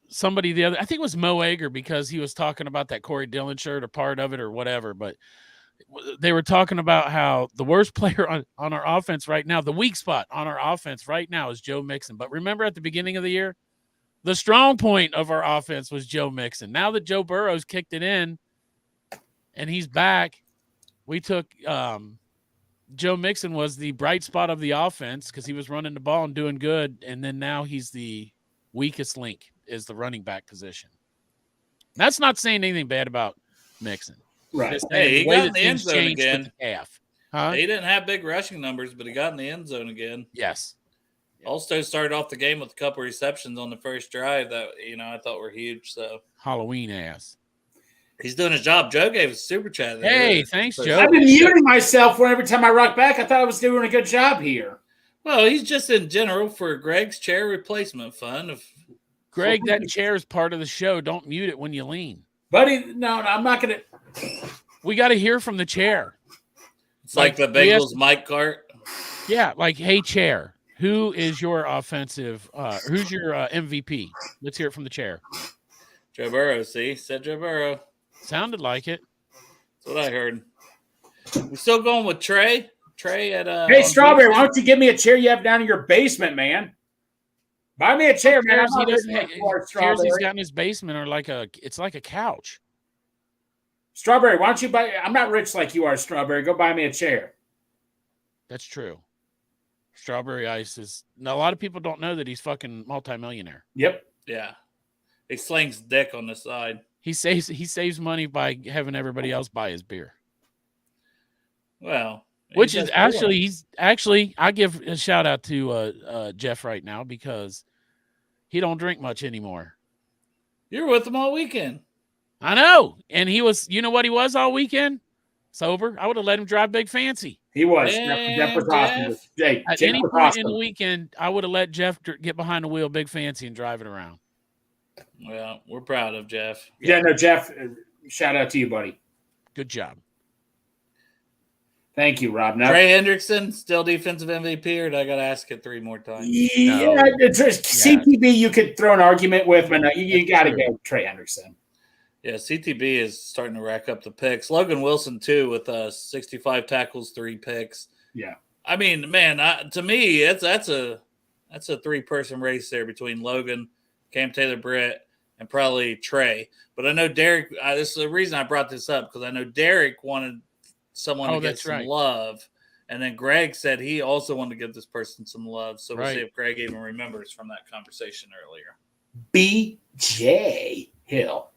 somebody the other, I think it was Mo Ager, because he was talking about that Corey Dillon shirt or part of it or whatever, but they were talking about how the worst player on our offense right now, the weak spot on our offense right now is Joe Mixon. But remember at the beginning of the year, the strong point of our offense was Joe Mixon. Now that Joe Burrow's kicked it in and he's back, we took Joe Mixon was the bright spot of the offense because he was running the ball and doing good, and then now he's the weakest link is the running back position. That's not saying anything bad about Mixon. Right. Hey, he got in the end zone again. Huh? He didn't have big rushing numbers, but he got in the end zone again. Yes. Also started off the game with a couple receptions on the first drive that, I thought were huge. So Halloween ass. He's doing his job. Joe gave us a super chat. Hey, thanks, Joe. I've been muting myself every time I rock back. I thought I was doing a good job here. Well, he's just in general for Greg's chair replacement fund. Greg, that chair is part of the show. Don't mute it when you lean. Buddy, no, I'm not going to. We got to hear from the chair. It's like the Bengals mic cart. Yeah, like, hey, chair, who is your offensive? Who's your MVP? Let's hear it from the chair. Joe Burrow, said Joe Burrow. Sounded like it. That's what I heard. We still going with Trey? Trey at Hey, Strawberry, why don't you give me a chair you have down in your basement, man? Buy me a chair, man. Chairs I'm he not doesn't rich have, like you are, chairs he's Strawberry. got in his basement are it's like a couch. Strawberry, why don't you buy? I'm not rich like you are, Strawberry. Go buy me a chair. That's true. Strawberry Ice is. Now, a lot of people don't know that he's fucking multimillionaire. Yep. Yeah. He slings dick on the side. He saves money by having everybody else buy his beer. Well, Which is actually, I give a shout out to Jeff right now because he don't drink much anymore. You're with him all weekend. I know. And he was, you know what he was all weekend? Sober. I would have let him drive Big Fancy. He was. Damn, Jeff was awesome. Jeff. At any point in the weekend, I would have let Jeff get behind the wheel Big Fancy and drive it around. Well, we're proud of Jeff. Yeah, no, Jeff, shout out to you, buddy. Good job. Thank you, Rob. Now, Trey Hendrickson, still defensive MVP, or did I got to ask it 3 more times? Yeah, CTB you could throw an argument with, but no, you got to go with Trey Hendrickson. Yeah, CTB is starting to rack up the picks. Logan Wilson, too, with 65 tackles, 3 picks. Yeah. I mean, man, to me, that's a 3-person race there between Logan, Cam Taylor-Britt, and probably Trey. But I know Derek, this is the reason I brought this up, because I know Derek wanted someone to get some love. And then Greg said he also wanted to give this person some love. So we'll see if Greg even remembers from that conversation earlier. BJ Hill.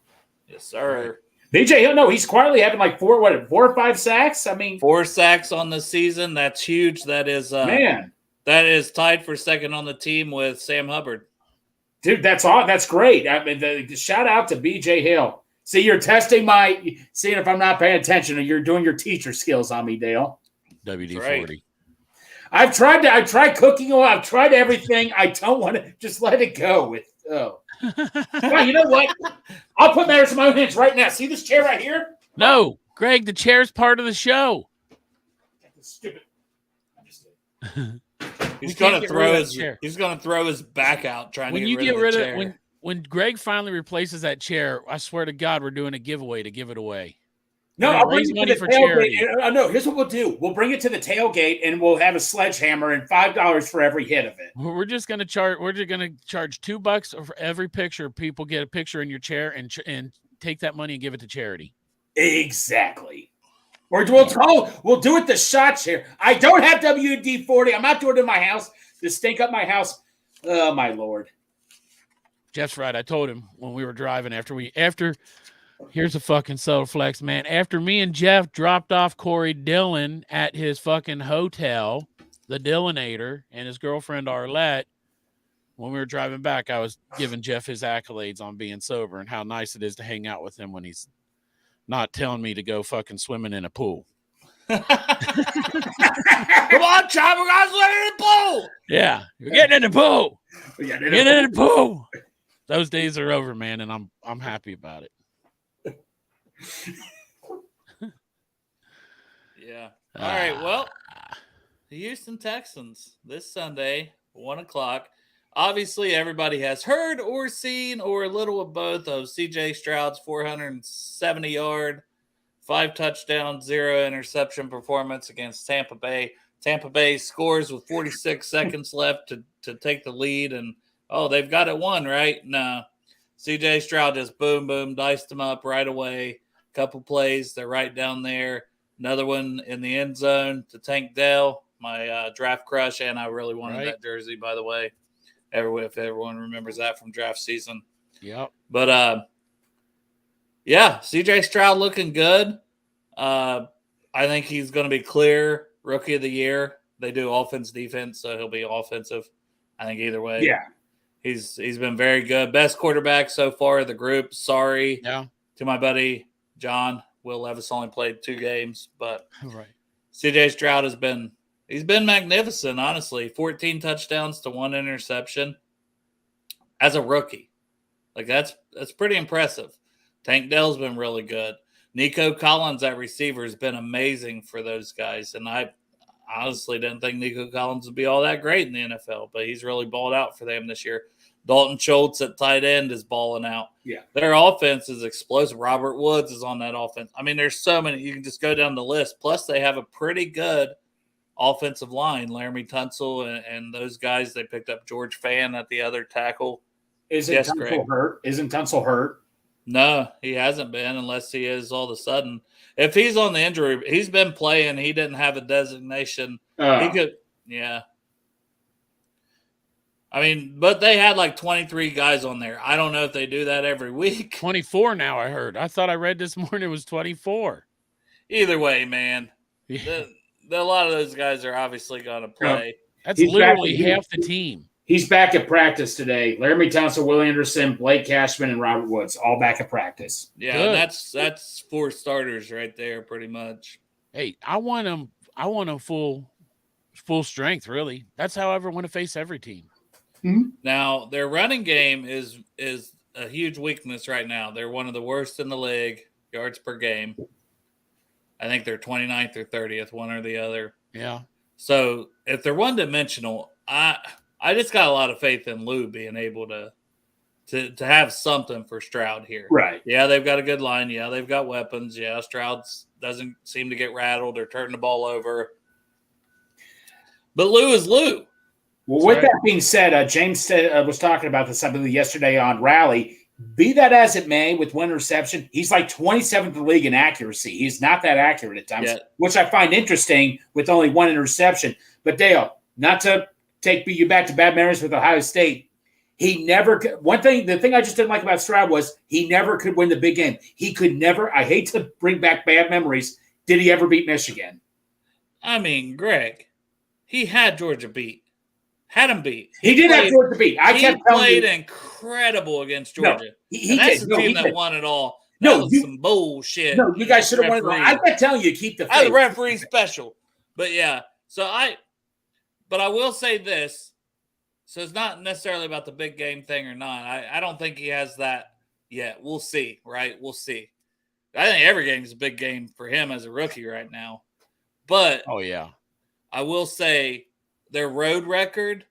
Yes, sir. BJ Hill, no, he's quietly having like 4 or 5 sacks. I mean, 4 sacks on the season. That's huge. That is man. That is tied for second on the team with Sam Hubbard. Dude, that's all. That's great. I mean, the shout out to BJ Hill. See, you're testing seeing if I'm not paying attention, or you're doing your teacher skills on me, Dale. WD-40. Right. I've tried cooking oil. I've tried everything. I don't want to just let it go. Well, you know what? I'll put matters in my own hands right now. See this chair right here? No, Greg, the chair's part of the show. Stupid. I'm just kidding. He's going to throw his back out trying to get rid of the chair. When Greg finally replaces that chair, I swear to God, we're doing a giveaway to give it away. No, I'll bring it to the tailgate. No, here's what we'll do. We'll bring it to the tailgate, and we'll have a sledgehammer and $5 for every hit of it. We're just going to charge. We're just going to charge $2 for every picture. People get a picture in your chair and take that money and give it to charity. Exactly. Or we'll do it the shot share. I don't have WD-40. I'm not doing it in my house to stink up my house. Oh my Lord. Jeff's right. I told him when we were driving after here's a fucking subtle flex, man. After me and Jeff dropped off Corey Dillon at his fucking hotel, the Dillinator, and his girlfriend Arlette, when we were driving back, I was giving Jeff his accolades on being sober and how nice it is to hang out with him when he's not telling me to go fucking swimming in a pool. Come on, Chad, we're going to swim in the pool. Yeah, we're getting in the pool. Getting in the pool. Those days are over, man, and I'm happy about it. Yeah. All right. Well, the Houston Texans this Sunday, 1:00. Obviously, everybody has heard or seen or a little of both of C.J. Stroud's 470-yard, 5 touchdown, 0 interception performance against Tampa Bay. Tampa Bay scores with 46 seconds left to take the lead, and they've got it won, right? No. C.J. Stroud just boom, diced them up right away. Couple plays, they're right down there. Another one in the end zone to Tank Dell, my draft crush, and I really wanted that jersey, by the way. If everyone remembers that from draft season. Yep. But, C.J. Stroud looking good. I think he's going to be clear rookie of the year. They do offense, defense, so he'll be offensive. I think either way. Yeah. He's been very good. Best quarterback so far of the group. Sorry to my buddy John. Will Levis only played 2 games, but C.J. Stroud he's been magnificent, honestly. 14 touchdowns to 1 interception as a rookie. Like that's pretty impressive. Tank Dell's been really good. Nico Collins at receiver has been amazing for those guys, and I honestly didn't think Nico Collins would be all that great in the NFL, but he's really balled out for them this year. Dalton Schultz at tight end is balling out. Yeah. Their offense is explosive. Robert Woods is on that offense. I mean, there's so many. You can just go down the list. Plus, they have a pretty good offensive line, Laramie Tunsil and those guys. They picked up George Fan at the other tackle. Isn't Tunsil hurt? Isn't Tunsil hurt? No, he hasn't been unless he is all of a sudden. If he's on the injury, he's been playing. He didn't have a designation. He could, yeah. I mean, but they had like 23 guys on there. I don't know if they do that every week. 24 now, I heard. I thought I read this morning it was 24. Either way, man. Yeah. A lot of those guys are obviously going to play. That's literally half the team. He's back at practice today. Laramie Tunsil, Will Anderson, Blake Cashman, and Robert Woods, all back at practice. Yeah, that's 4 starters right there, pretty much. Hey, I want them full strength, really. That's how I ever want to face every team. Mm-hmm. Now, their running game is a huge weakness right now. They're one of the worst in the league, yards per game. I think they're 29th or 30th, one or the other. Yeah. So if they're one-dimensional, I just got a lot of faith in Lou being able to have something for Stroud here. Right. Yeah, they've got a good line. Yeah, they've got weapons. Yeah, Stroud doesn't seem to get rattled or turn the ball over. But Lou is Lou. Well, with that being said, James was talking about this, I believe, yesterday on Rally. Be that as it may, with one reception, he's like 27th in the league in accuracy. He's not that accurate at times, which I find interesting with only one interception. But Dale, not to take you back to bad memories with Ohio State, he never – the thing I just didn't like about Stroud was he never could win the big game. He could never – I hate to bring back bad memories. Did he ever beat Michigan? I mean, Greg, he had Georgia beat. Had him beat. He did have Georgia beat. He played incredible against Georgia. No, he that's did. the team that won it all. That was some bullshit. No, you guys should have won it all. I kept telling you to keep the faith. The referee special. But yeah, but I will say this. So it's not necessarily about the big game thing or not. I don't think he has that yet. We'll see, right? We'll see. I think every game is a big game for him as a rookie right now. But oh yeah, I will say their road record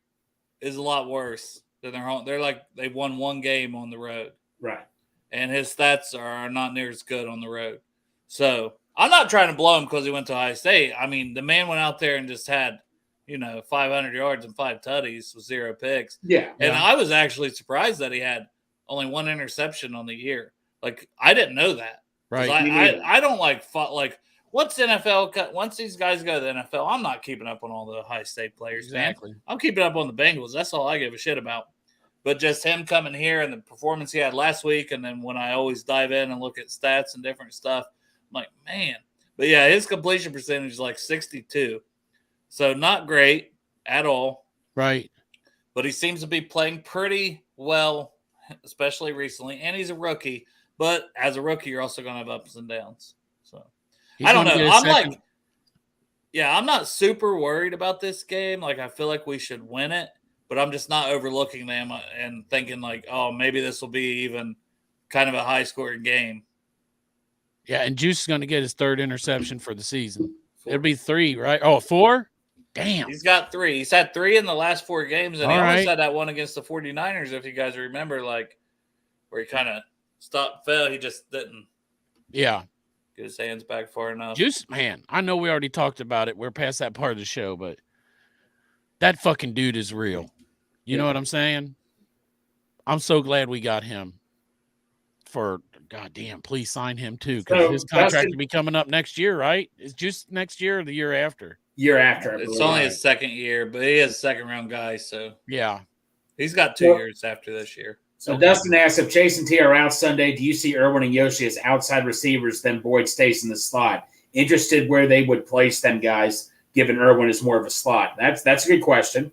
is a lot worse than their home. They've won one game on the road. Right. And his stats are not near as good on the road. So I'm not trying to blow him because he went to Ohio State. I mean, the man went out there and just had, 500 yards and 5 tutties with 0 picks. Yeah. And I was actually surprised that he had only 1 interception on the year. Like, I didn't know that. Right. I don't once these guys go to the NFL, I'm not keeping up on all the Ohio State players. Exactly. Man. I'm keeping up on the Bengals. That's all I give a shit about. But just him coming here and the performance he had last week, and then when I always dive in and look at stats and different stuff, I'm like, man. But yeah, his completion percentage is like 62. So not great at all. Right. But he seems to be playing pretty well, especially recently. And he's a rookie. But as a rookie, you're also going to have ups and downs. So I don't know. I'm not super worried about this game. Like, I feel like we should win it. But I'm just not overlooking them and thinking like, oh, maybe this will be even kind of a high-scoring game. Yeah, and Juice is going to get his 3rd interception for the season. 4. It'll be 3, right? Oh, 4? Damn. He's got 3. He's had 3 in the last 4 games, and he almost had that one against the 49ers, if you guys remember, like where he kind of fell. He just didn't get his hands back far enough. Juice, man, I know we already talked about it. We're past that part of the show, but that fucking dude is real. You know what I'm saying? I'm so glad we got him. For goddamn, please sign him too, because his contract will be coming up next year, right? It's just next year or the year after? Year after. It's only his 2nd year, but he is a 2nd-round guy, so yeah, he's got 2 years after this year. So Dustin asks, if Chase and T are out Sunday, do you see Irwin and Yoshi as outside receivers? Then Boyd stays in the slot. Interested where they would place them guys, given Irwin is more of a slot. That's a good question.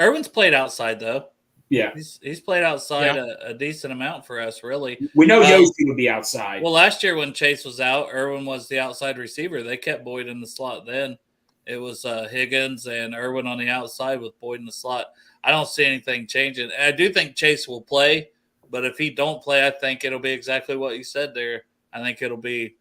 Irwin's played outside though. Yeah, he's played outside a decent amount for us, really. We know Yoshi would be outside. Well, last year when Chase was out, Irwin was the outside receiver. They kept Boyd in the slot then. It was Higgins and Irwin on the outside with Boyd in the slot. I don't see anything changing. I do think Chase will play, but if he don't play, I think it'll be exactly what you said there. I think it'll be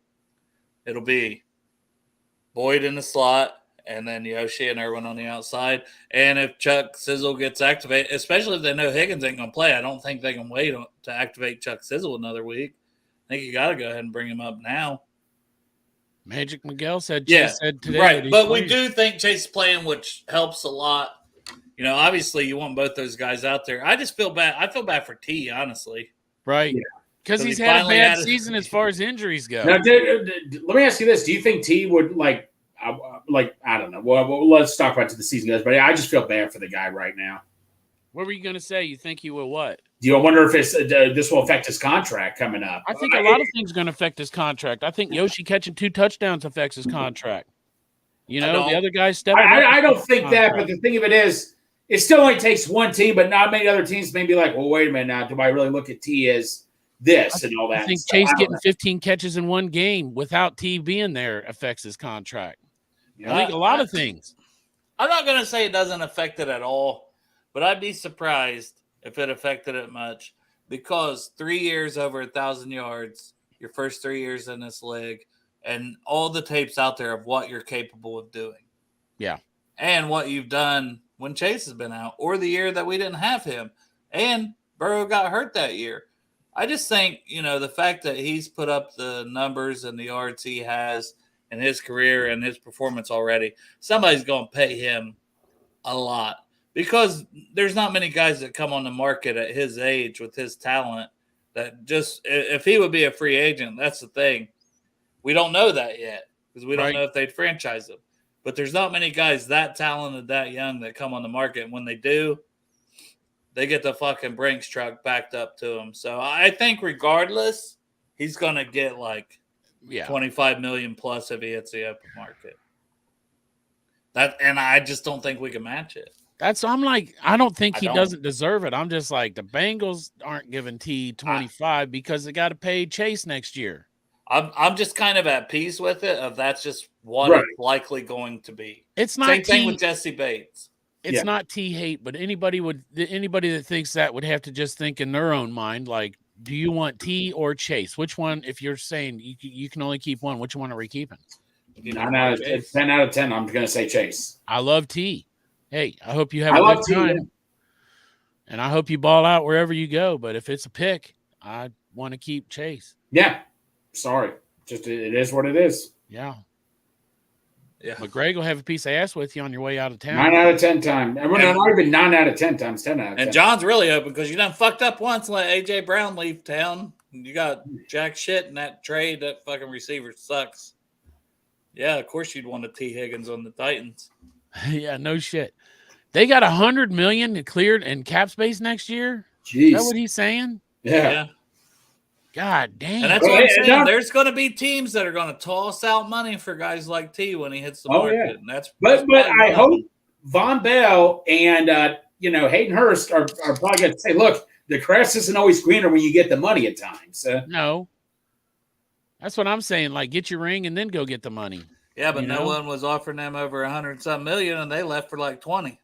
Boyd in the slot, and then Yoshi and Irwin on the outside. And if Chuck Sizzle gets activated, especially if they know Higgins ain't going to play, I don't think they can wait to activate Chuck Sizzle another week. I think you got to go ahead and bring him up now. Magic Miguel said Yeah, Chase said today. right. that But he's we free. do think Chase is playing, which helps a lot. You know, obviously you want both those guys out there. I just feel bad. I feel bad for T, honestly. Right. Yeah. Because 'Cause he's he had a finally bad had it. season as far as injuries go. Now, let me ask you this: do you think T would like I don't know? Well, let's talk about it to the season goes. But I just feel bad for the guy right now. What were you going to say? You think he will what? Do you wonder if this will affect his contract coming up? I think a lot of things are going to affect his contract. I think Yoshi catching 2 touchdowns affects his contract. You know, the other guys stepping up. I don't think that, but the thing of it is, it still only takes one team, but not many other teams may be like, well, wait a minute now. Do I really look at T as this and all that? I think stuff? Chase getting 15 catches in one game without T being there affects his contract. Yeah. I think a lot of things. I'm not going to say it doesn't affect it at all, but I'd be surprised if it affected it much because 3 years over 1,000 yards, your first 3 years in this league, and all the tapes out there of what you're capable of doing. Yeah. And what you've done when Chase has been out or the year that we didn't have him. And Burrow got hurt that year. I just think, you know, the fact that he's put up the numbers and the yards he has in his career and his performance already, somebody's going to pay him a lot because there's not many guys that come on the market at his age with his talent that just, if he would be a free agent, that's the thing. We don't know that yet because we don't know if they'd franchise him. But there's not many guys that talented, that young that come on the market. And when they do, they get the fucking Brinks truck backed up to them. So I think regardless, he's going to get like 25 million plus if he hits the open market. And I just don't think we can match it. I'm like, I don't think he doesn't deserve it. I'm just like, the Bengals aren't giving T 25 because they got to pay Chase next year. I'm just kind of at peace with it. Of that's just what it's likely going to be. It's not same thing with Jesse Bates. It's not T hate, but anybody that thinks that would have to just think in their own mind, like, do you want T or Chase? Which one? If you're saying you can only keep one, which one are we keeping? 10 out of 10. I'm going to say Chase. I love T. Hey, I hope you have a good time, and I hope you ball out wherever you go. But if it's a pick, I want to keep Chase. Yeah. Sorry. Just it is what it is. Yeah. Yeah. But Greg will have a piece of ass with you on your way out of town. 9 out of 10 times. Well, not even 9 out of 10 times. 10 out of 10. And John's really open because you done fucked up once and let AJ Brown leave town. You got jack shit in that trade. That fucking receiver sucks. Yeah, of course you'd want a T. Higgins on the Titans. Yeah, no shit. They got $100 million cleared in cap space next year. Jeez. Is that what he's saying? Yeah. God damn. And that's what I'm saying. There's going to be teams that are going to toss out money for guys like T when he hits the market. Yeah. And that's but I hope Von Bell and Hayden Hurst are probably going to say, look, the grass isn't always greener when you get the money at times. No. That's what I'm saying. Like, get your ring and then go get the money. Yeah, but no one was offering them over 100-some million, and they left for like 20.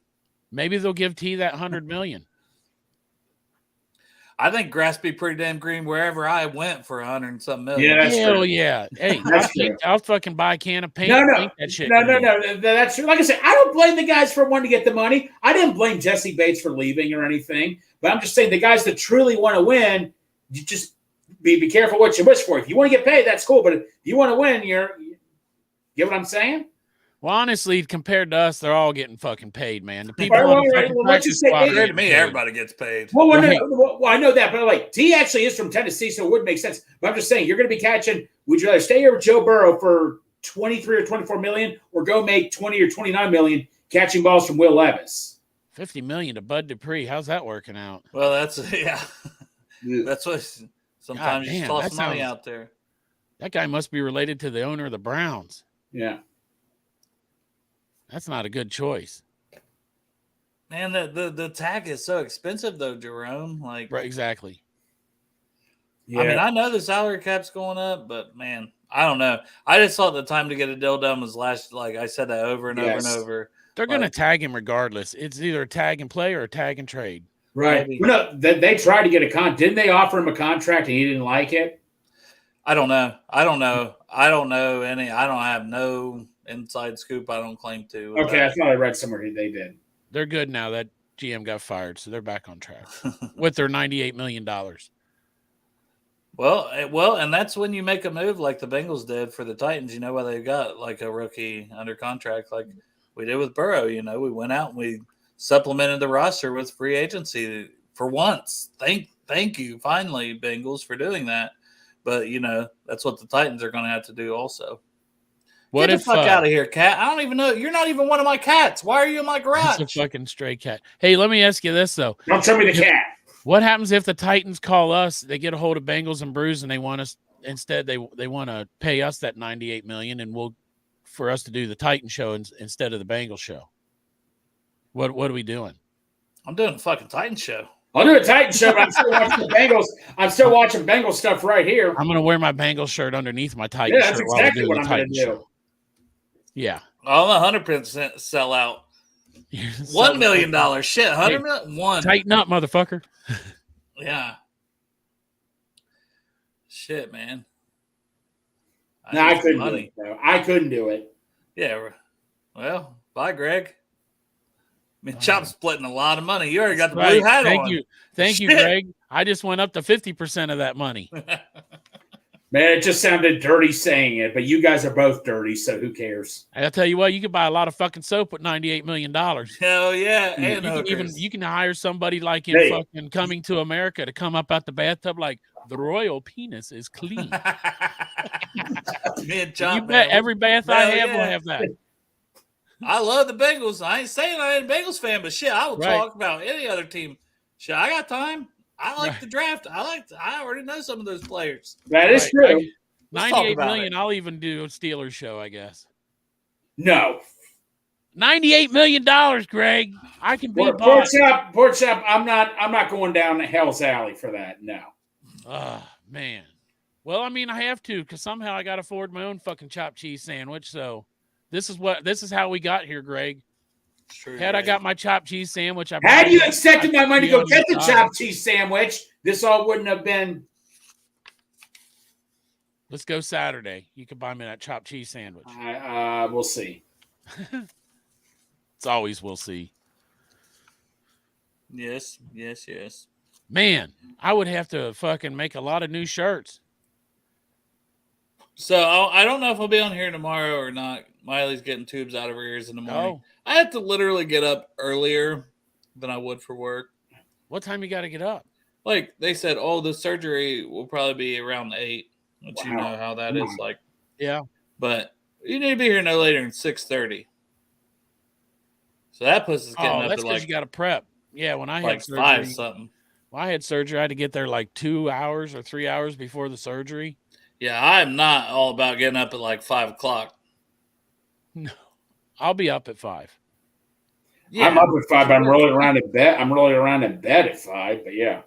Maybe they'll give T that $100 million. I think grass be pretty damn green wherever I went for 100-some million. Yeah, that's Hell true. yeah. Hey, I'll fucking buy a can of paint. No. Paint that shit. No. That's true. Like I said, I don't blame the guys for wanting to get the money. I didn't blame Jesse Bates for leaving or anything. But I'm just saying the guys that truly want to win, you just be careful what you wish for. If you want to get paid, that's cool. But if you want to win, you get what I'm saying? Well, honestly, compared to us, they're all getting fucking paid, man. The people Right, on the right, fucking well, practice squad. To me, everybody gets paid. Well, I know that, but like T actually is from Tennessee, so it would make sense. But I'm just saying, you're going to be catching. Would you rather stay here with Joe Burrow for 23 or 24 million, or go make 20 or 29 million catching balls from Will Levis? $50 million to Bud Dupree. How's that working out? Well, that's that's what sometimes you toss money out there. That guy must be related to the owner of the Browns. Yeah. That's not a good choice. Man, the tag is so expensive though, Jerome. Like, Right, exactly. Yeah. I mean, I know the salary cap's going up, but man, I don't know. I just thought the time to get a deal done was last. Like I said that over and over and over. They're going to tag him regardless. It's either a tag and play or a tag and trade. Right. Well, no, they tried to get a didn't they offer him a contract and he didn't like it? I don't know. I don't know any. I don't have no inside scoop. I don't claim to. Okay, I thought I read somewhere they did. They're good now. That GM got fired, so they're back on track with their $98 million. Well, and that's when you make a move like the Bengals did for the Titans. You know why they got like a rookie under contract, like we did with Burrow. You know, we went out and we supplemented the roster with free agency for once. Thank you, finally, Bengals, for doing that. But you know, that's what the Titans are going to have to do also. Get the fuck out of here, cat. I don't even know. You're not even one of my cats. Why are you in my garage? It's a fucking stray cat. Hey, let me ask you this, though. Don't tell me the cat. What happens if the Titans call us, they get a hold of Bengals and Brews, and they want us instead they want to pay us that $98 million and for us to do the Titan show instead of the Bengals show? What are we doing? I'm doing a fucking Titan show. I'll do a Titan show, but I'm still watching the Bengals. I'm still watching Bengals stuff right here. I'm going to wear my Bengals shirt underneath my Titan shirt. Yeah, that's exactly what I'm going to do. Show. Yeah. I'm 100% sell out. $1 million shit. 100 million. One. Tighten up, motherfucker. Yeah. Shit, man. I couldn't do it. Though. I couldn't do it. Yeah. Well, bye, Greg. I mean, Chop's splitting a lot of money. You already got the blue hat on. Thank you, Greg. I just went up to 50% of that money. Man, it just sounded dirty saying it, but you guys are both dirty, so who cares? I'll tell you what, you could buy a lot of fucking soap with $98 million. Hell yeah. And you can hire somebody like in fucking Coming to America to come up out the bathtub like, the royal penis is clean. Me and Chop, you bet every bath I have will have that. I love the Bengals. I ain't saying I ain't a Bengals fan, but shit, I will talk about any other team. Shit, I got time. I like the draft. I already know some of those players. That is true. $98 million. I'll even do a Steelers show, I guess. No. $98 million, Greg. I can be Pork chop. I'm not going down hell's alley for that. No. Man. Well, I mean, I have to because somehow I got to afford my own fucking chopped cheese sandwich. So this is how we got here, Greg. True, I got my chopped cheese sandwich, had you accepted my money to go get the chopped cheese sandwich, this all wouldn't have been. Let's go Saturday. You can buy me that chopped cheese sandwich. We'll see. It's always we'll see. Yes. Man, I would have to fucking make a lot of new shirts. So I don't know if I'll be on here tomorrow or not. Miley's getting tubes out of her ears in the morning. Oh. I have to literally get up earlier than I would for work. What time you got to get up? Like they said, the surgery will probably be around 8, which you know how that is. Like, yeah. But you need to be here no later than 6:30. So that puts us getting up that's to because you got to prep. Yeah, when I had surgery, 5 something. When I had surgery, I had to get there like 2 hours or 3 hours before the surgery. Yeah, I'm not all about getting up at like 5 o'clock. No, I'll be up at 5. Yeah. I'm up at 5, but I'm rolling around in bed. At 5, but yeah.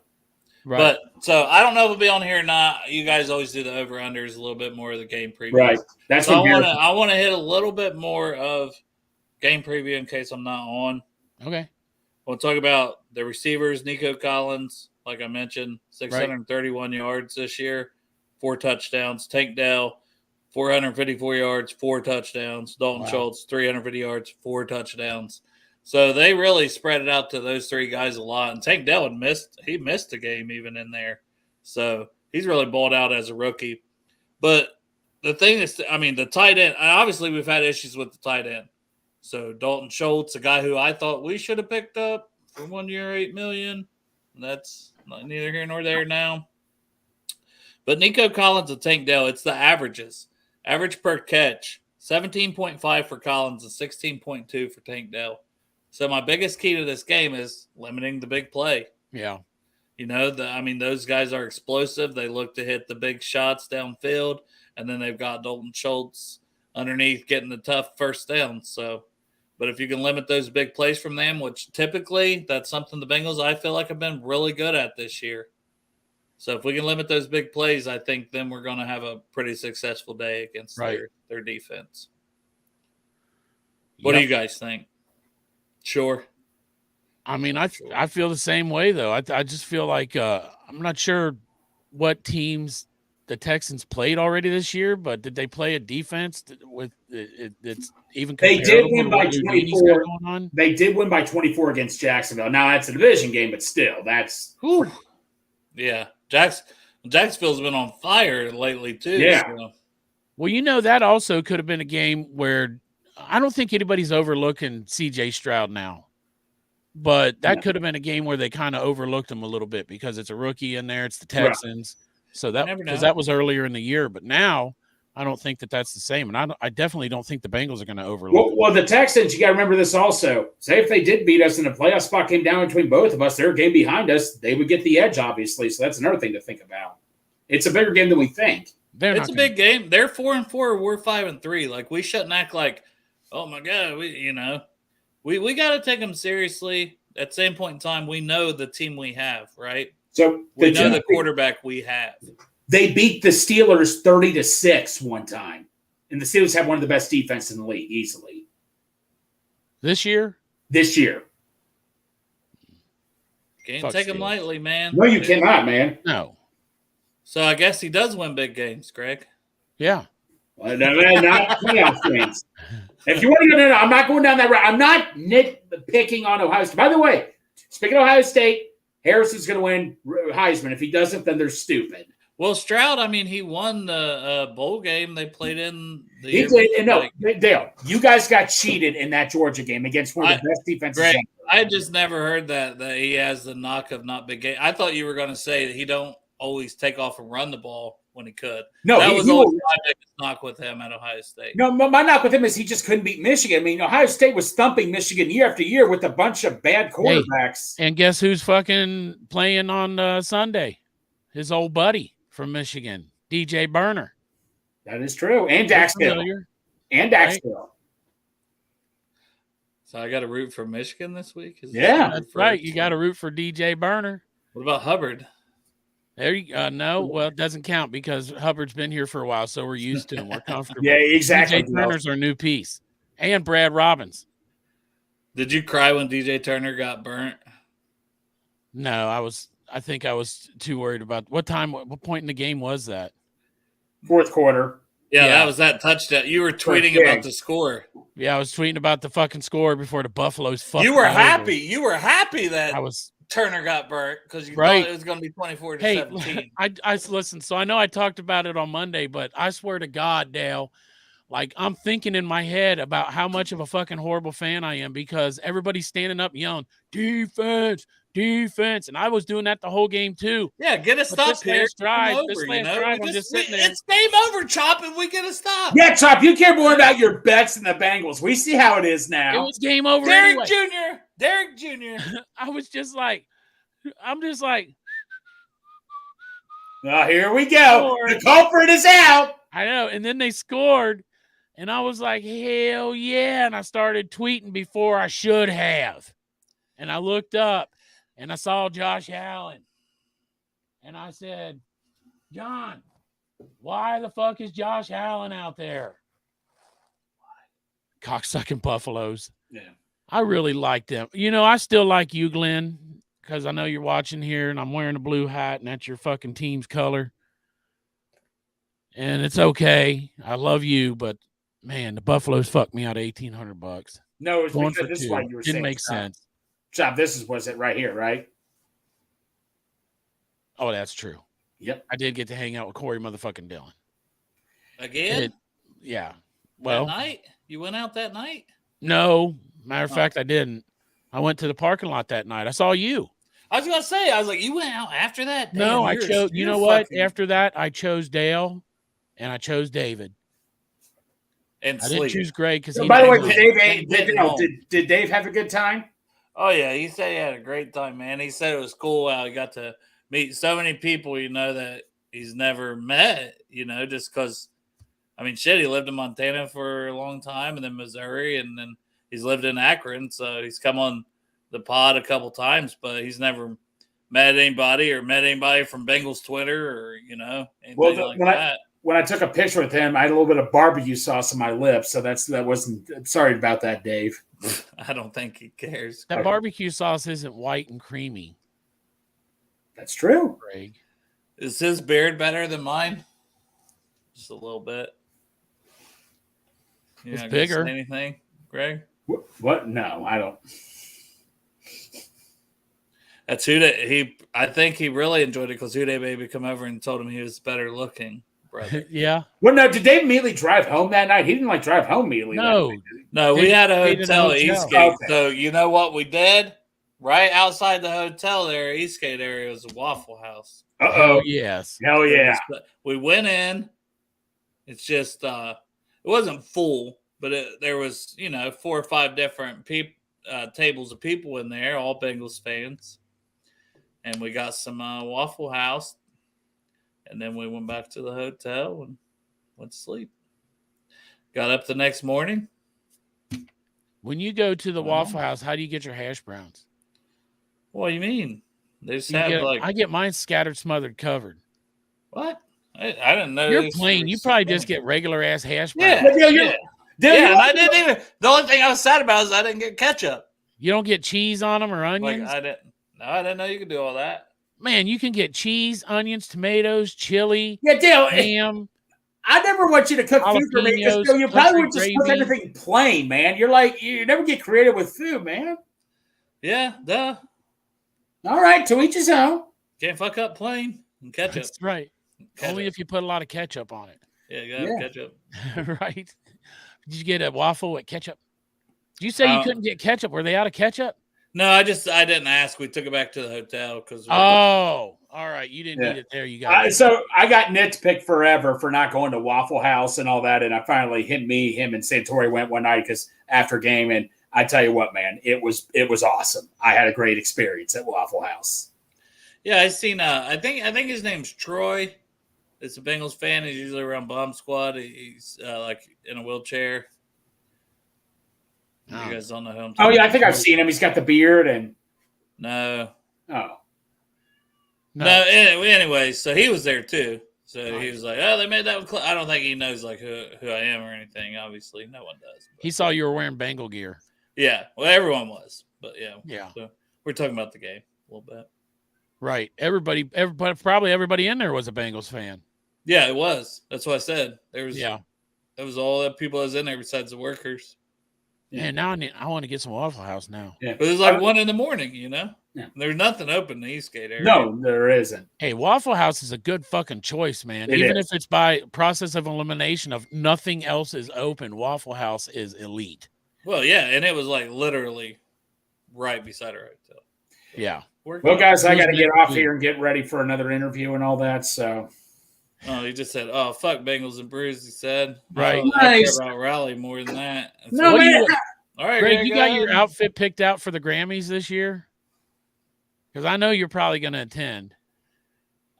Right. But so I don't know if we'll be on here or not. You guys always do the over-unders, a little bit more of the game preview. Right. That's so what I want to hit a little bit more of game preview in case I'm not on. Okay. We'll talk about the receivers, Nico Collins, like I mentioned, 631 yards this year, 4 touchdowns. Tank Dell, 454 yards, 4 touchdowns. Dalton Schultz, 350 yards, 4 touchdowns. So they really spread it out to those 3 guys a lot. And Tank Dell missed a game even in there. So he's really balled out as a rookie. But the thing is, the tight end, obviously we've had issues with the tight end. So Dalton Schultz, a guy who I thought we should have picked up for 1 year, $8 million. That's neither here nor there now. But Nico Collins and Tank Dell, it's the averages. Average per catch, 17.5 for Collins and 16.2 for Tank Dell. So my biggest key to this game is limiting the big play. Yeah. You know, those guys are explosive. They look to hit the big shots downfield, and then they've got Dalton Schultz underneath getting the tough first down. So, but if you can limit those big plays from them, which typically that's something the Bengals I feel like have been really good at this year. So if we can limit those big plays, I think then we're going to have a pretty successful day against their defense. What do you guys think? Sure. I feel the same way, though. I just feel like I'm not sure what teams the Texans played already this year, but did they play a defense with it's even they did win by 24. On? They did win by 24 against Jacksonville. Now that's a division game, but still, that's yeah. Jacksonville's been on fire lately too. Yeah. So. Well, that also could have been a game where I don't think anybody's overlooking C.J. Stroud now. But that could have been a game where they kind of overlooked him a little bit because it's a rookie in there. It's the Texans. Right. So that was earlier in the year. But now I don't think that's the same. And I definitely don't think the Bengals are going to overlook well, the Texans, you got to remember this also. Say if they did beat us and the playoff spot came down between both of us, they're a game behind us. They would get the edge, obviously. So that's another thing to think about. It's a bigger game than we think. It's a big game. They're 4-4. We're 5-3. Like, we shouldn't act like, oh, my God, we got to take them seriously. At the same point in time, we know the team we have, right? So we know the quarterback we have. They beat the Steelers 30-6 one time, and the Steelers have one of the best defenses in the league easily. This year. Can't take them lightly, man. No, you cannot, man. No. So I guess he does win big games, Greg. Yeah. Well, no, not playoff games. If you want to go, no, I'm not going down that route. I'm not nitpicking on Ohio State. By the way, speaking of Ohio State, Harrison's going to win Heisman. If he doesn't, then they're stupid. Well, Stroud, he won the bowl game they played in. He did. And no, Dale, you guys got cheated in that Georgia game against one of the best defenses. Greg, I just never heard that he has the knock of not big game. I thought you were going to say that he don't always take off and run the ball when he could. No, that was always my biggest knock with him at Ohio State. No, my knock with him is he just couldn't beat Michigan. Ohio State was thumping Michigan year after year with a bunch of bad quarterbacks. Hey, and guess who's fucking playing on Sunday? His old buddy from Michigan, DJ Burner. That is true. And Daxville. Right? So I got to root for Michigan this week? That's right. You got to root for DJ Burner. What about Hubbard? There you go. No, well, it doesn't count because Hubbard's been here for a while, so we're used to him. We're comfortable. Yeah, exactly. DJ Turner's our new piece. And Brad Robbins. Did you cry when DJ Turner got burnt? No, I think I was too worried about what point in the game was that? Fourth quarter. Yeah, that was that touchdown. You were tweeting about the score. Yeah, I was tweeting about the fucking score before the Buffaloes fucked. You were happy. You were happy that Turner got burnt because you thought it was going to be 24-17. I listen. So I know I talked about it on Monday, but I swear to God, Dale, like I'm thinking in my head about how much of a fucking horrible fan I am because everybody's standing up yelling defense, and I was doing that the whole game too. Yeah, get a stop here. This last drive, I'm just sitting there. It's game over, Chop, and we get a stop. Yeah, Chop, you care more about your bets than the Bengals. We see how it is now. It was game over. Derek anyway. Jr. I was just like, I'm just like. Oh, here we go. The culprit is out. I know. And then they scored. And I was like, hell yeah. And I started tweeting before I should have. And I looked up and I saw Josh Allen. And I said, John, why the fuck is Josh Allen out there? Cocksucking Buffaloes. Yeah. I really like them. I still like you, Glenn, because I know you're watching here and I'm wearing a blue hat and that's your fucking team's color. And it's okay. I love you, but man, the Buffaloes fucked me out of $1,800. No, it's because this is why you were saying. Didn't make sense. Chop, was it right here, right? Oh, that's true. Yep. I did get to hang out with Corey motherfucking Dillon. Again? Yeah. Well, that night? You went out that night? No. Matter of fact, I didn't. I went to the parking lot that night. I saw you. I was going to say, you went out after that? Damn, no, I chose, you know what? After that, I chose Dale and I chose David. And I didn't choose Greg because by the way, did Dave have a good time? Oh, yeah. He said he had a great time, man. He said it was cool how he got to meet so many people, that he's never met, just because, he lived in Montana for a long time and then Missouri and then he's lived in Akron. So he's come on the pod a couple times, but he's never met anybody from Bengals Twitter or, anything like that. When I took a picture with him, I had a little bit of barbecue sauce on my lips. So that wasn't, sorry about that, Dave. I don't think he cares. That barbecue sauce isn't white and creamy. That's true. Greg. Is his beard better than mine? Just a little bit. It's bigger. Say anything, Greg? What? No, I don't. That's Huda. I think he really enjoyed it because Huda Baby come over and told him he was better looking. Brother. Yeah. Well, no, did they immediately drive home that night? He didn't like drive home immediately. No. That night, No, we They had a stayed in a hotel at hotel. Eastgate. Okay. So you know what we did? Right outside the hotel there, Eastgate area, was a Waffle House. Uh-oh. Yes. Hell yeah. We went in. It's just it wasn't full, but there was 4 or 5 different tables of people in there, all Bengals fans, and we got some Waffle House, and then we went back to the hotel and went to sleep. Got up the next morning. When you go to the Waffle House, how do you get your hash browns? What do you mean? They just have I get mine scattered, smothered, covered. what? I didn't know. You're plain. You probably just get regular ass hash browns. Yeah. And I didn't even. The only thing I was sad about is I didn't get ketchup. You don't get cheese on them or onions? Like I didn't know you could do all that. Man, you can get cheese, onions, tomatoes, chili, Yeah, Dale. ham. I never want you to cook food for me because Jalapenos, you probably would just country cook gravy. everything plain, man. You're like, you never get creative with food, man. Yeah, duh. All right, to each his own. Can't fuck up plain and ketchup. That's right. Only if you put a lot of ketchup on it. Yeah, you gotta have ketchup. Right. Did you get a waffle with ketchup? Did you say you couldn't get ketchup? Were they out of ketchup? No, I didn't ask. We took it back to the hotel because. Oh, all right. You didn't need it there. You got it. So I got nitpicked forever for not going to Waffle House and all that, and I finally him and Santori went one night because after game, and I tell you what, man, it was awesome. I had a great experience at Waffle House. Yeah, I seen. I think his name's Troy. It's a Bengals fan. He's usually around Bomb Squad. He's like in a wheelchair. You guys don't know who I'm talking Oh yeah, I about. think I've seen him. He's got the beard and No. oh. No. Anyway, so he was there too. So he was like, "Oh, they made that one." I don't think he knows like who I am or anything. Obviously, no one does. But. He saw you were wearing Bengal gear. Yeah, well, everyone was, but yeah. Yeah. So we're talking about the game a little bit. Right. Everybody, probably everybody in there was a Bengals fan. Yeah, it was. That's what I said. There was. Yeah. That was all the people that was in there besides the workers. Yeah. And now I want to get some Waffle House now. Yeah. But it was like 1 a.m, Yeah. There's nothing open in the Eastgate area. No, there isn't. Hey, Waffle House is a good fucking choice, man. It Even is. if it's by process of elimination of nothing else is open, Waffle House is elite. Well, yeah, and it was like literally right beside our hotel. Yeah. Well, guys, I got to get off here and get ready for another interview and all that. So, Oh, he just said, "Oh, fuck Bengals and Brews." He said, Right. Oh, I Nice. care about Raleigh more than that. That's no, what- man. all right, Greg, you go got your ahead. outfit picked out for the Grammys this year? Because I know you're probably going to attend.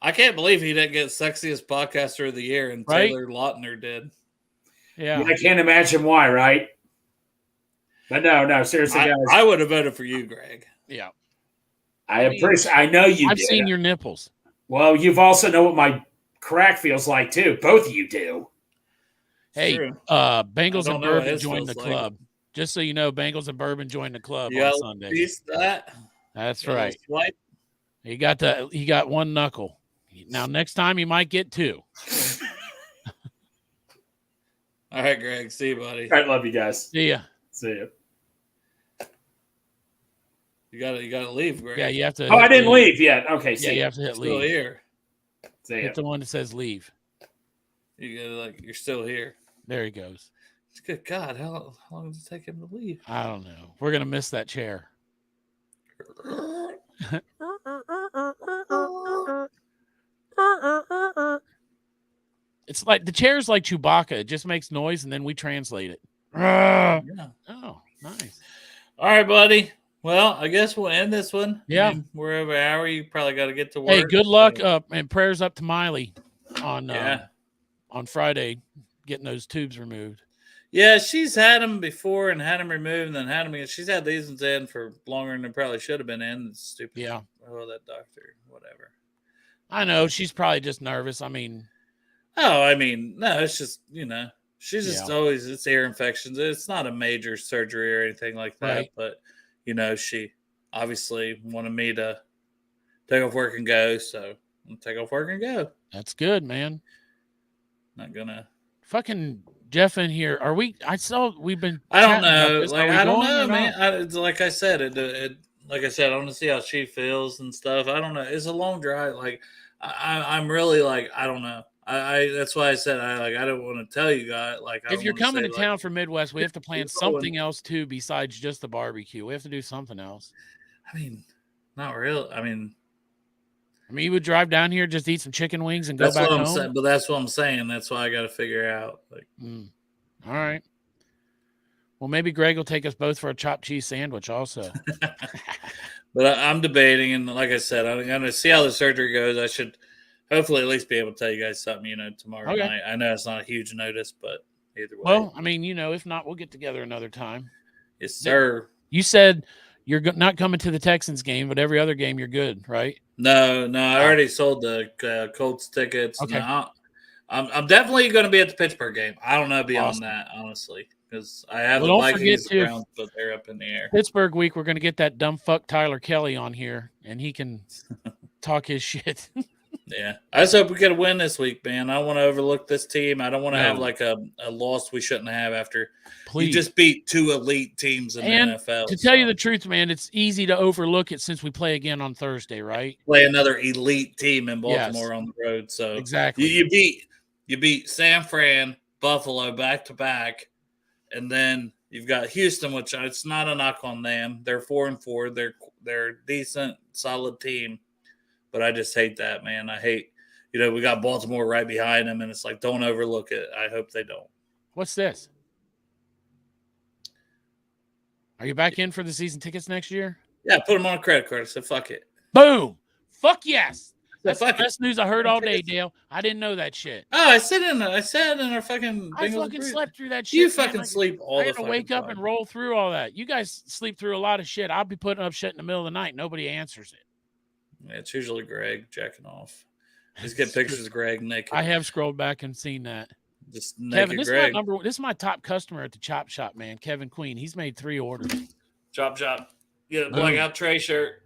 I can't believe he didn't get sexiest podcaster of the year, and Right? Taylor Lautner did. Yeah. I can't imagine why, right? But no, seriously, guys. I would have voted for you, Greg. Yeah. I appreciate. I know you. I've did. seen your nipples. Well, you've also know what my crack feels like too. Both of you do. Hey, True. Bengals I don't and know what Bourbon his joined the feels like. club. Just so you know, Bengals and Bourbon joined the club You on got Sunday. piece of that. That's Got a right. swipe. He got one knuckle. Now next time he might get 2. All right, Greg. See you, buddy. I love you guys. See ya. See you. You gotta leave, Greg. Yeah, you have to. Oh, I didn't leave yet. Okay, Yeah, see you ya. have to hit Still leave. here. See ya. Hit the one that says leave. You gotta you're still here. There he goes. Good God, how long does it take him to leave? I don't know. We're gonna miss that chair. It's like the chair's like Chewbacca. It just makes noise and then we translate it. Yeah. Oh, nice. All right, buddy. Well, I guess we'll end this one. Yeah. I mean, we're over an hour. You probably got to get to work. Hey, good luck so- and prayers up to Miley on Yeah. on Friday getting those tubes removed. Yeah, she's had them before and had them removed and then had them again. She's had these ones in for longer than they probably should have been in. It's stupid. Yeah. Oh, that doctor. Whatever. I know she's probably just nervous. I mean, Oh, I mean, no, it's just, she's just Yeah. always, it's ear infections. It's not a major surgery or anything like that. Right. But, she obviously wanted me to take off work and go. So I'm going to take off work and go. that's good, man. Not going to. Fucking Jeff in here. Are we? I saw we've been. I don't chatting about know. this. Are Like, we I don't going know, or man. not? It's like I said, it like I said, I want to see how she feels and stuff. I don't know. It's a long drive. Like I'm really like I don't know. I that's why I said I don't want to tell you guys. Like I If don't you're want to coming say to like town from Midwest, we have to plan going. something else too besides just the barbecue. We have to do something else. I mean, not real. I mean, you would drive down here, just eat some chicken wings, and go that's back what I'm home. saying. But that's what I'm saying. That's why I got to figure out. Like, All right. Well, maybe Greg will take us both for a chopped cheese sandwich also. but I'm debating, and like I said, I'm going to see how the surgery goes. I should hopefully at least be able to tell you guys something, tomorrow night. I know it's not a huge notice, but either way. Well, if not, we'll get together another time. Yes, sir. You said you're not coming to the Texans game, but every other game you're good, right? No, I already sold the Colts tickets. Okay. No, I'm definitely going to be at the Pittsburgh game. I don't know beyond Awesome. that, honestly, because I have the don't Vikings forget, too, Browns, but they're up in the air. Pittsburgh week, we're going to get that dumb fuck Tyler Kelly on here, and he can talk his shit. Yeah, I just hope we get a win this week, man. I don't want to overlook this team. I don't want to have like a loss we shouldn't have after you just beat two elite teams in the NFL. To tell you the truth, man, it's easy to overlook it since we play again on Thursday, right? Play another elite team in Baltimore on the road. So exactly, you beat San Fran, Buffalo back to back, and then you've got Houston, which it's not a knock on them. They're 4-4. They're a decent, solid team. But I just hate that, man. I hate, we got Baltimore right behind them, and it's like, don't overlook it. I hope they don't. What's this? Are you back in for the season tickets next year? Yeah, put them on a credit card. I said, fuck it. Boom. Fuck yes. That's the best news I heard all day, Dale. I didn't know that shit. Oh, I said in our fucking I fucking slept through that shit. You fucking sleep all the fucking time. I had to wake up and roll through all that. You guys sleep through a lot of shit. I'll be putting up shit in the middle of the night. Nobody answers it. It's usually Greg jacking off. Just get pictures of Greg naked. I have scrolled back and seen that. Just naked Kevin, this Greg. This is my top customer at the Chop Shop, man. Kevin Queen. He's made 3 orders. Chop. Get a blackout Trey shirt.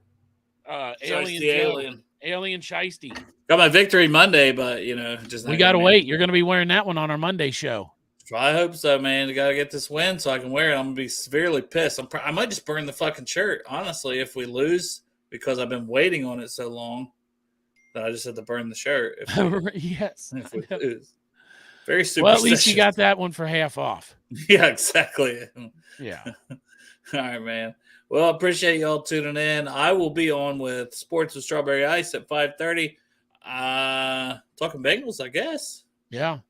Alien Shiesty. Got my victory Monday, but just we gotta wait. You're gonna be wearing that one on our Monday show. I hope so, man. You gotta get this win so I can wear it. I'm gonna be severely pissed. I might just burn the fucking shirt, honestly, if we lose. Because I've been waiting on it so long that I just had to burn the shirt. Yes. If we lose. Very superstitious. Well, at least you got that one for half off. Yeah, exactly. Yeah. All right, man. Well, I appreciate y'all tuning in. I will be on with Sports with Strawberry Ice at 5:30. Talking Bengals, I guess. Yeah.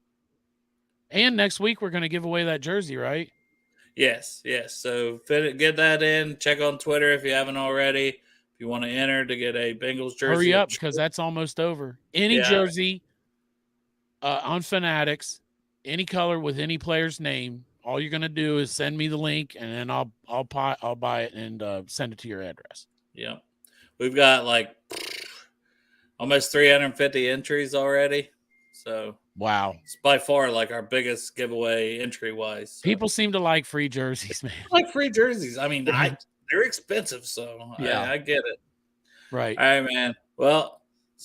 And next week we're going to give away that jersey, right? Yes. So get that in. Check on Twitter if you haven't already. You want to enter to get a Bengals jersey. Hurry up because that's almost over. Any jersey on Fanatics, any color with any player's name, all you're going to do is send me the link and then I'll buy it and send it to your address. Yeah. We've got like almost 350 entries already. So wow. It's by far like our biggest giveaway entry wise. So. People seem to like free jerseys, man. I like free jerseys. I mean, they're expensive, so yeah. I get it. Right. All right, man. Well,